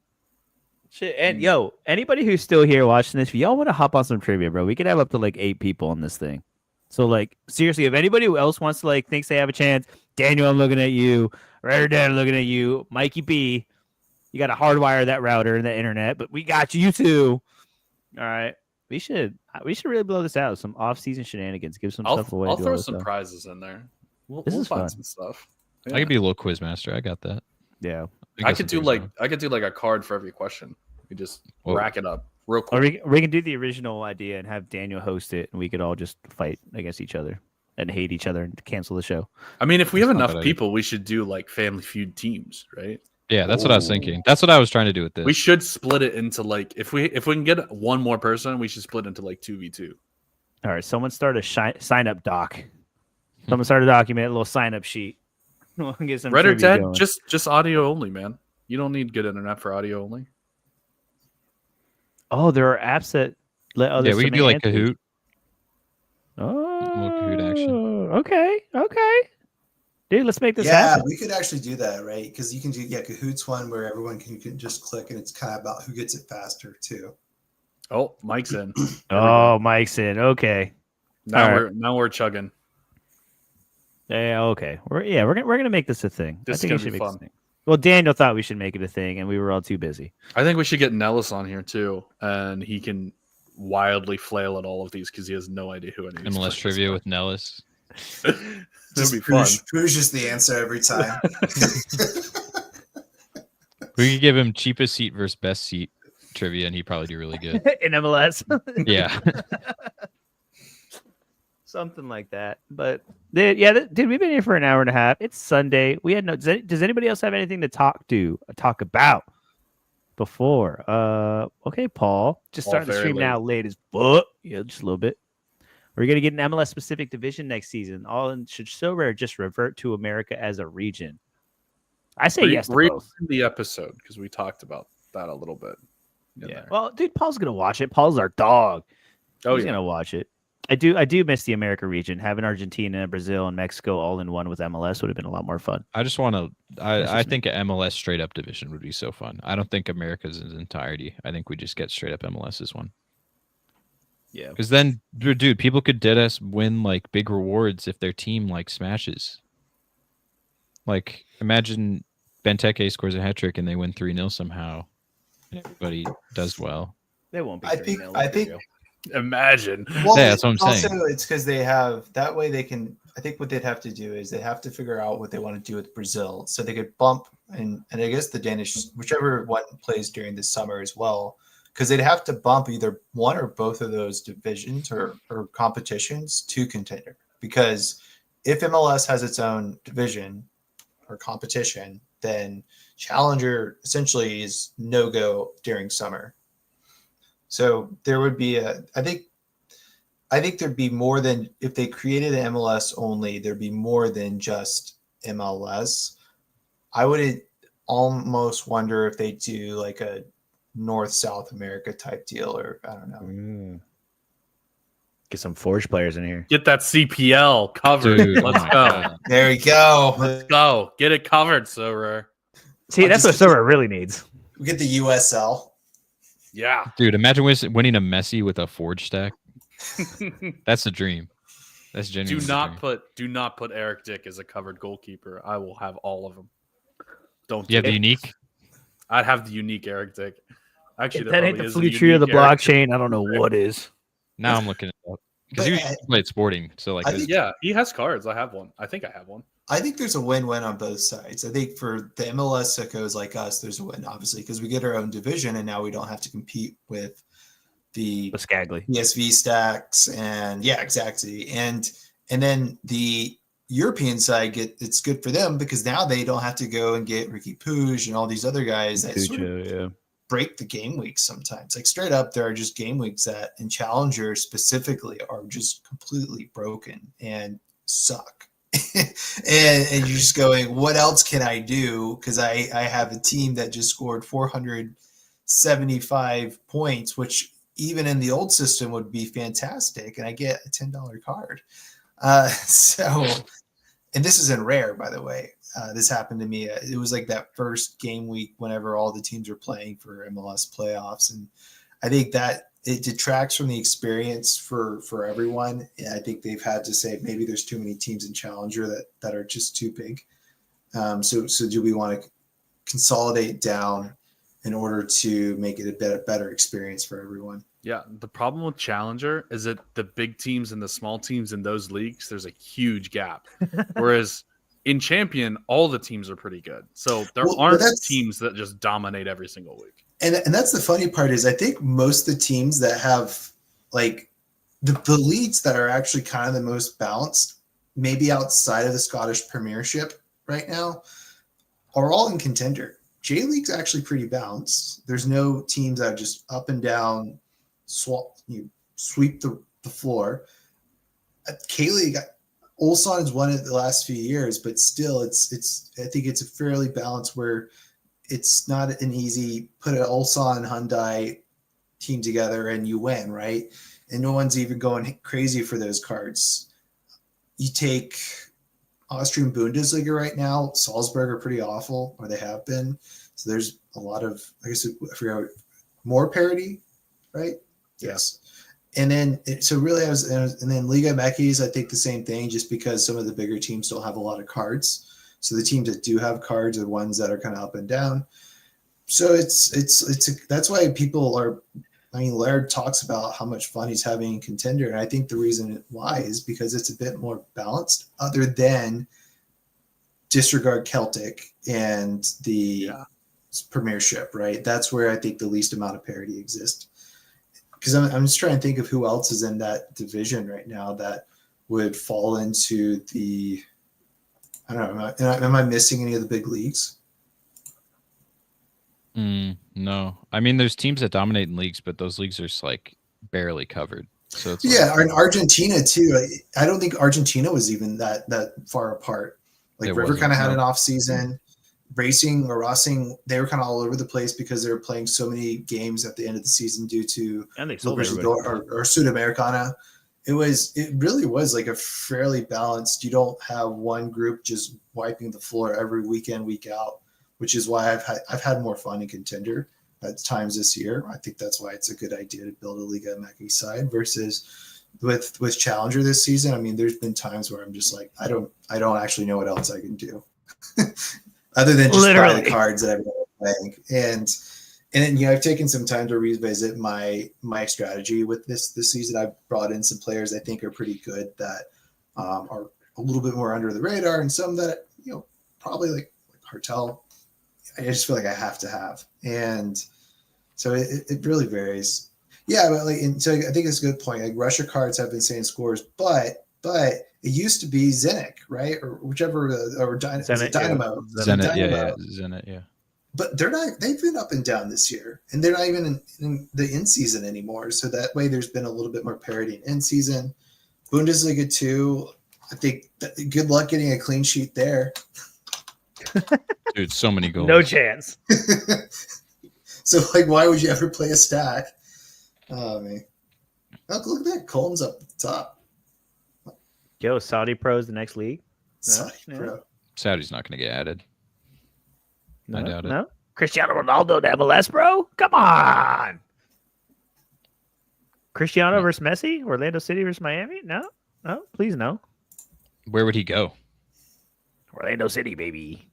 Shit, and yo, anybody who's still here watching this, if y'all want to hop on some trivia, bro, we could have up to like 8 people on this thing. So like seriously, if anybody else wants to like thinks they have a chance, Daniel, I'm looking at you, Ryder Dan, I'm looking at you, Mikey B, you got to hardwire that router and the internet, but we got you too. All right, we should really blow this out. Some off-season shenanigans, give some stuff away. I'll do all throw this some stuff. prizes in there. We'll This is find fun. some stuff. I could be a little quiz master. I got that. Yeah, I could do like a card for every question. We just Whoa. rack it up real or quick. we can do the original idea and have Daniel host it, and we could all just fight against each other and hate each other and cancel the show. I mean, if we have That's not enough bad idea. people, we should do like Family Feud teams, right? Yeah, that's what I was thinking. That's what I was trying to do with this. We should split it into like if we can get one more person, we should split into like 2v2. All right, someone start a sign up doc. Someone start a document, a little sign up sheet. We'll get some Red or trivia dead, going. just audio only, man. You don't need good internet for audio only. Oh, there are apps that let others. yeah, we could do like answers. Kahoot. Oh, Kahoot action. Okay. Dude, let's make this Yeah, happen. we could actually do that, right? Because you can do Kahoot's one where everyone can just click, and it's kind of about who gets it faster too. Oh, Mike's in. Oh, Mike's in. Okay. Now we're chugging. Yeah. Okay. We're gonna make this a thing. This I think is we gonna should be make fun. this a thing. Well, Daniel thought we should make it a thing, and we were all too busy. I think we should get Nellis on here too, and wildly flail at all of these because he has no idea who any of these MLS players trivia are. with Nellis. That'd be fun. Who's just the answer every time? We could give him cheapest seat versus best seat trivia, and he'd probably do really good. In MLS. Yeah. Something like that. But dude, we've been here for an hour and a half. It's Sunday. We had no. Does anybody else have anything to talk about before? Okay, Paul. Just Paul, starting the very stream late. now. Late as fuck. Yeah, just a little bit. We're gonna get an MLS specific division next season. All in should Sorare just revert to America as a region? I say yes to Read both. the episode because we talked about that a little bit. in Yeah. there. Well, dude, Paul's gonna watch it. Paul's our dog. Oh, He's yeah. gonna watch it. I do miss the America region. Having Argentina, Brazil, and Mexico all in one with MLS would have been a lot more fun. I just want to. That's I just me. think an MLS straight up division would be so fun. I don't think America's in its entirety. I think we just get straight up MLS's one. Yeah. Because then, dude, people could dead us win like big rewards if their team like smashes. Like, imagine Benteke scores a hat trick and they win 3-0 somehow. And everybody does well. They won't be. I think 3-0, I let's be think real. Imagine. well, Yeah, that's what I'm also, saying. it's because they have that way they can. I think what they'd have to do is they have to figure out what they want to do with Brazil, so they could bump and I guess the Danish, whichever one plays during the summer as well, because they'd have to bump either one or both of those divisions or competitions to contender. Because if MLS has its own division or competition, then Challenger essentially is no go during summer. So there would be I think there'd be more than if they created an MLS only, there'd be more than just MLS. I would almost wonder if they do like a North South America type deal, or I don't know. Get some Forge players in here. Get that CPL covered. Dude, oh Let's my go. God. There we go. Let's go. Get it covered, so rare. See, I'll that's what just- Sorare really needs. We get the USL. Yeah. Dude, imagine winning a Messi with a Forge stack. That's a dream. That's genuinely. Do not put Eric Dick as a covered goalkeeper. I will have all of them. Don't You have do the it. unique. I'd have the unique Eric Dick. Actually, If that ain't probably the is flea tree of the unique Eric Dick. blockchain, I don't know what is. Now I'm looking it up because But he was played Sporting. So like, I his- think- Yeah, he has cards. I have one. I think I have one. I think there's a win-win on both sides. I think for the MLS sickos like us, there's a win, obviously, because we get our own division and now we don't have to compete with the The Skagley. PSV stacks and yeah, exactly. And then the European side it's good for them because now they don't have to go and get Ricky Puig and all these other guys that sort of yeah. break the game weeks sometimes. Like straight up, there are just game weeks that in Challenger specifically are just completely broken and suck. and you're just going, what else can I do? Because I have a team that just scored 475 points, which even in the old system would be fantastic, and I get a $10 card. So, and this isn't rare, by the way. This happened to me. It was like that first game week whenever all the teams were playing for MLS playoffs, and I think that it detracts from the experience for everyone. And I think they've had to say maybe there's too many teams in Challenger that are just too big. So do we want to consolidate down in order to make it a better experience for everyone? Yeah, the problem with Challenger is that the big teams and the small teams in those leagues, there's a huge gap. Whereas in Champion, all the teams are pretty good. So there aren't teams that just dominate every single week. And that's the funny part is I think most of the teams that have like the leagues that are actually kind of the most balanced, maybe outside of the Scottish Premiership right now, are all in contender. J League's actually pretty balanced. There's no teams that are just up and down, sweep the floor. K League, Ulsan has won it the last few years, but still, it's. I think it's a fairly balanced where it's not an easy put an Ulsan Hyundai team together and you win, right? And no one's even going crazy for those cards. You take Austrian Bundesliga right now, Salzburg are pretty awful, or they have been. So there's a lot of, I guess, I forgot, more parity, right? Yes. And then, so really, and then Liga MX, I think the same thing, just because some of the bigger teams don't have a lot of cards. So the teams that do have cards are the ones that are kind of up and down. So that's why people are I mean, Laird talks about how much fun he's having in Contender, and I think the reason why is because it's a bit more balanced, other than disregard Celtic and the Premiership, right? That's where I think the least amount of parity exists. Because I'm just trying to think of who else is in that division right now that would fall into the. I don't know. Am I missing any of the big leagues? No, I mean there's teams that dominate in leagues, but those leagues are just like barely covered. So it's and Argentina too. I don't think Argentina was even that far apart. Like River kind of had an off season. Racing, they were kind of all over the place because they were playing so many games at the end of the season due to And they sold or Sudamericana. It really was like a fairly balanced. You don't have one group just wiping the floor every weekend, week out, which is why I've had more fun in Contender at times this year. I think that's why it's a good idea to build a Liga MX side versus with Challenger this season. I mean, there's been times where I'm just like, I don't actually know what else I can do. Other than just buy the cards that I've been playing. And I've taken some time to revisit my strategy with this season. I've brought in some players I think are pretty good that are a little bit more under the radar, and some that probably like Cartel. I just feel like I have to have, and so it really varies. Yeah, but so I think it's a good point. Like Russia cards have been saying scores, but it used to be Zenit, right? Or whichever, or Dynamo. Zenit, yeah. But they've been up and down this year, and they're not even in the in-season anymore. So that way there's been a little bit more parity in in-season. Bundesliga 2, I think good luck getting a clean sheet there. Dude, so many goals. No chance. So, why would you ever play a stack? Oh, man. Look at that. Colton's up at the top. Yo, Saudi Pro's the next league? Saudi Pro. Saudi's not going to get added. I doubt it. No? Cristiano Ronaldo to MLS, bro? Come on. Cristiano versus Messi? Orlando City versus Miami? No? No? Please no. Where would he go? Orlando City, baby.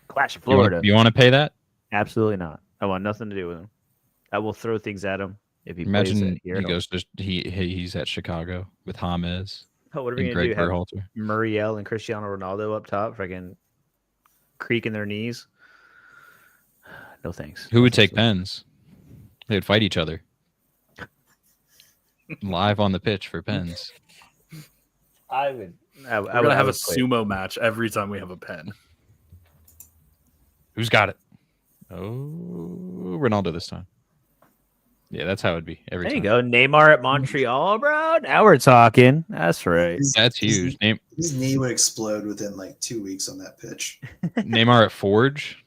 Clash of Florida. You want to pay that? Absolutely not. I want nothing to do with him. I will throw things at him if he Imagine plays it here. he goes to he's at Chicago with James. Oh, what are we and gonna Greg do? Have Berhalter. Muriel and Cristiano Ronaldo up top, freaking creaking their knees. No thanks. Who would take pens? They would fight each other. Live on the pitch for pens. I would. We're gonna have a sumo match every time we have a pen. Who's got it? Oh, Ronaldo this time. Yeah, that's how it'd be every time. There you go. Neymar at Montreal, bro. Now we're talking. That's right. That's huge. His knee would explode within 2 weeks on that pitch. Neymar at Forge.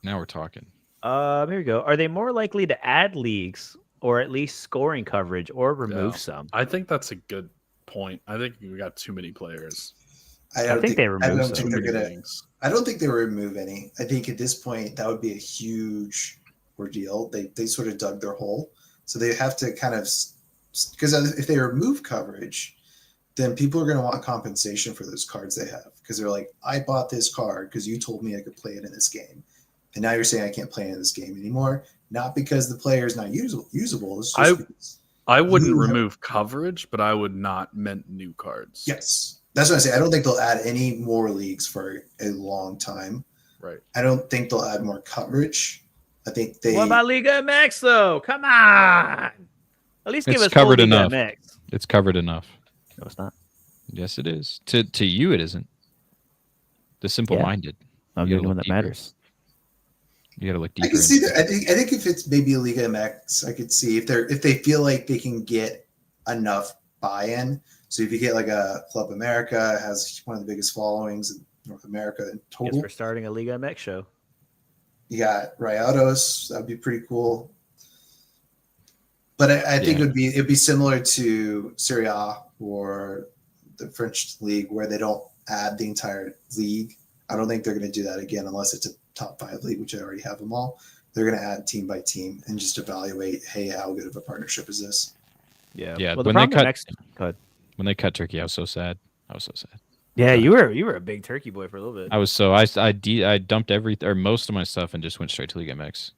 Now we're talking. Here we go. Are they more likely to add leagues or at least scoring coverage or remove some? I think that's a good point. I think we got too many players. I think they remove I don't some. think they're gonna. I don't think they will remove any. I think at this point that would be a huge ordeal. They sort of dug their hole, so they have to kind of, because if they remove coverage, then people are going to want compensation for those cards they have, because they're like, I bought this card because you told me I could play it in this game, and now you're saying I can't play in this game anymore. Not because the player is not usable. It's just I wouldn't remove coverage, but I would not mint new cards. Yes. That's what I say. I don't think they'll add any more leagues for a long time. Right. I don't think they'll add more coverage. I think they. What about Liga MX though? Come on. At least give us covered full Liga enough. MX. It's covered enough. No, it's not. Yes, it is. To you, it isn't. The simple-minded. I'm the only one that matters. You got to look deeper. I can see that. I think if it's maybe a Liga MX, I could see if they feel like they can get enough buy-in. So if you get like a Club America, has one of the biggest followings in North America in total. Guess we're starting a Liga MX show. You got Rayados. That'd be pretty cool. But I think it'd be similar to Serie A or the French league, where they don't add the entire league. I don't think they're going to do that again unless it's a top 5 league, which I already have them all. They're going to add team by team and just evaluate, hey, how good of a partnership is this? Yeah. Yeah. Well, When they cut Turkey, I was so sad. Yeah, you were a big Turkey boy for a little bit. I was so I dumped most of my stuff and just went straight to Liga MX.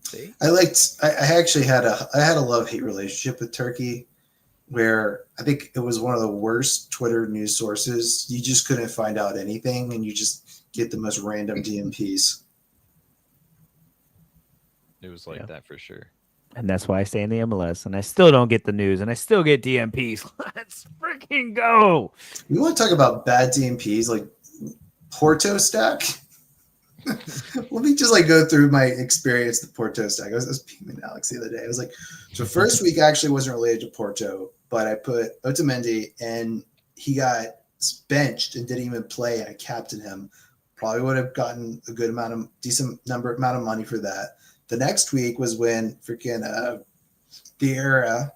See? I actually had a love-hate relationship with Turkey, where I think it was one of the worst Twitter news sources. You just couldn't find out anything, and you just get the most random DMPs. It was like that for sure. And that's why I stay in the MLS, and I still don't get the news, and I still get DMPs. Let's freaking go! You want to talk about bad DMPs like Porto stack? Let me just go through my experience with Porto stack. I was beaming Alex the other day. I was like, so first week actually wasn't related to Porto, but I put Otamendi and he got benched and didn't even play, and I captained him. Probably would have gotten a good decent amount of money for that. The next week was when freaking Vieira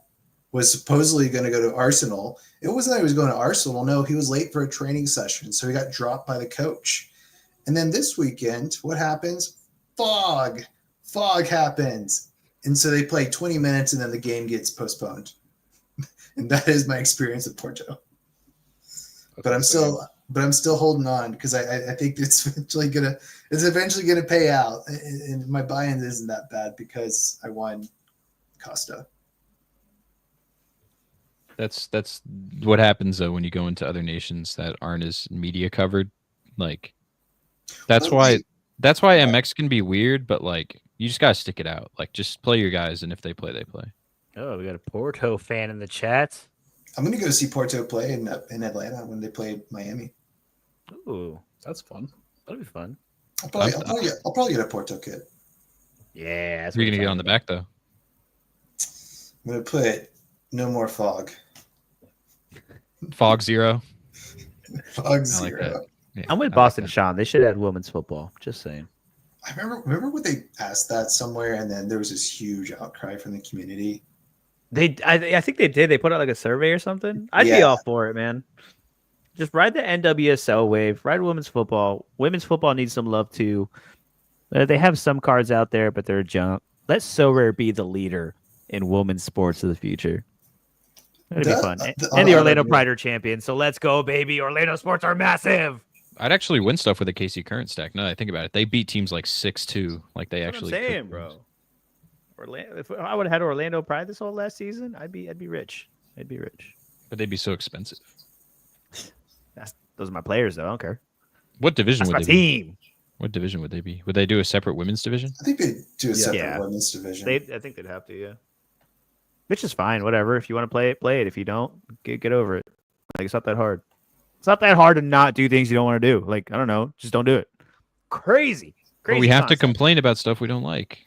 was supposedly going to go to Arsenal. It wasn't that he was going to Arsenal. No, he was late for a training session, so he got dropped by the coach. And then this weekend, what happens? Fog happens. And so they play 20 minutes, and then the game gets postponed. And that is my experience at Porto. But I'm still holding on because I think it's eventually gonna pay out, and my buy-in isn't that bad because I won Costa. That's what happens though when you go into other nations that aren't as media covered. That's why MX can be weird, but you just gotta stick it out. Just play your guys, and if they play, they play. Oh, we got a Porto fan in the chat. I'm gonna go see Porto play in Atlanta when they play Miami. Ooh, That's fun. that'll be fun. I'll probably get a Porto kit. Yeah, that's You're gonna get on the back though. I'm gonna put no more fog. Fog 0. Fog I like 0. that. Yeah, I'm with I Boston like Sean. They should add women's football. Just saying. I remember when they asked that somewhere, and then there was this huge outcry from the community. I think they did. They put out a survey or something. I'd be all for it, man. Just ride the NWSL wave. Ride women's football. Women's football needs some love too. They have some cards out there, but they're junk. Let Sorare be the leader in women's sports of the future. It'd be fun. And the Orlando Pride are champions. So let's go, baby. Orlando sports are massive. I'd actually win stuff with a KC Current stack. Now that I think about it, they beat teams like 6-2. They That's actually. what I'm saying, bro. If I would have had Orlando Pride this whole last season, I'd be rich. I'd be rich. But they'd be so expensive. Those are my players, though. I don't care. What division That's would my they team. be? What division would they be? Would they do a separate women's division? I think they do a separate Yeah. women's division. I think they'd have to, yeah. Which is fine, whatever. If you want to play it, play it. If you don't, get over it. It's not that hard. It's not that hard to not do things you don't want to do. I don't know. Just don't do it. Crazy. Well, we have concept. to complain about stuff we don't like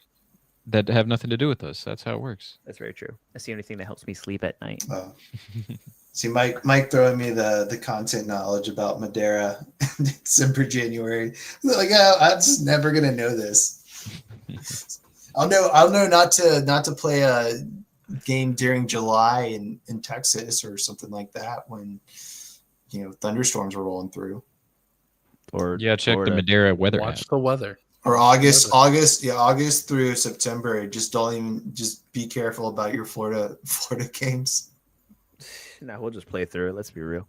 that have nothing to do with us. That's how it works. That's very true. That's the only thing that helps me sleep at night. Oh. See, Mike throwing me the content knowledge about Madeira in December, January. I'm just never gonna know this. I'll know not to play a game during July in Texas or something like that when thunderstorms are rolling through. Or check the Madeira weather Watch app. the weather. Or August through September. Just be careful about your Florida games. No, we'll just play through it. Let's be real.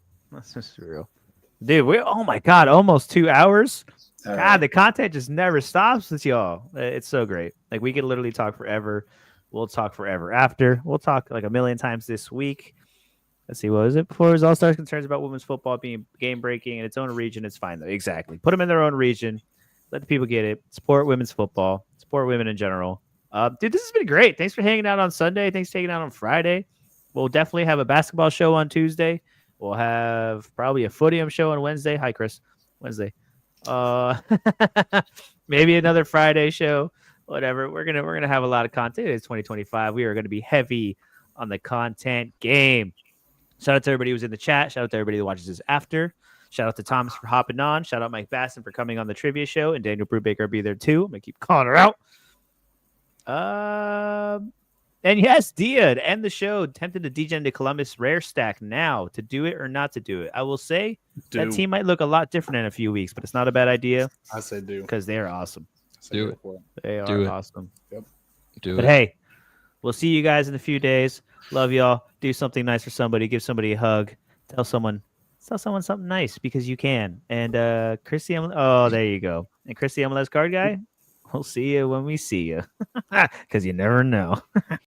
Dude, oh my God, almost 2 hours. All God, right. the content just never stops with y'all. It's so great. We could literally talk forever. We'll talk forever after. We'll talk a million times this week. Let's see, what was it before? It was All-Stars concerns about women's football being game-breaking in its own region. It's fine, though. Exactly. Put them in their own region. Let the people get it. Support women's football. Support women in general. Dude, this has been great. Thanks for hanging out on Sunday. Thanks for hanging out on Friday. We'll definitely have a basketball show on Tuesday. We'll have probably a Footium show on Wednesday. Hi, Chris. Wednesday. Maybe another Friday show. Whatever. We're gonna have a lot of content. It's 2025. We are gonna be heavy on the content game. Shout out to everybody who's in the chat. Shout out to everybody who watches this after. Shout out to Thomas for hopping on. Shout out Mike Basson for coming on the trivia show, and Daniel Brubaker will be there too. I'm gonna keep calling her out. And yes, Dia to end the show. Tempted to degen to Columbus rare stack now. To do it or not to do it? I will say that team might look a lot different in a few weeks, but it's not a bad idea. I say do. Because they are awesome. Do it. They are Do it. awesome. Yep. Do But it. hey, we'll see you guys in a few days. Love y'all. Do something nice for somebody. Give somebody a hug. Tell someone something nice because you can. And Chris the MLS, oh, there you go. And Chris the MLS card guy, We'll see you when we see you, because you never know.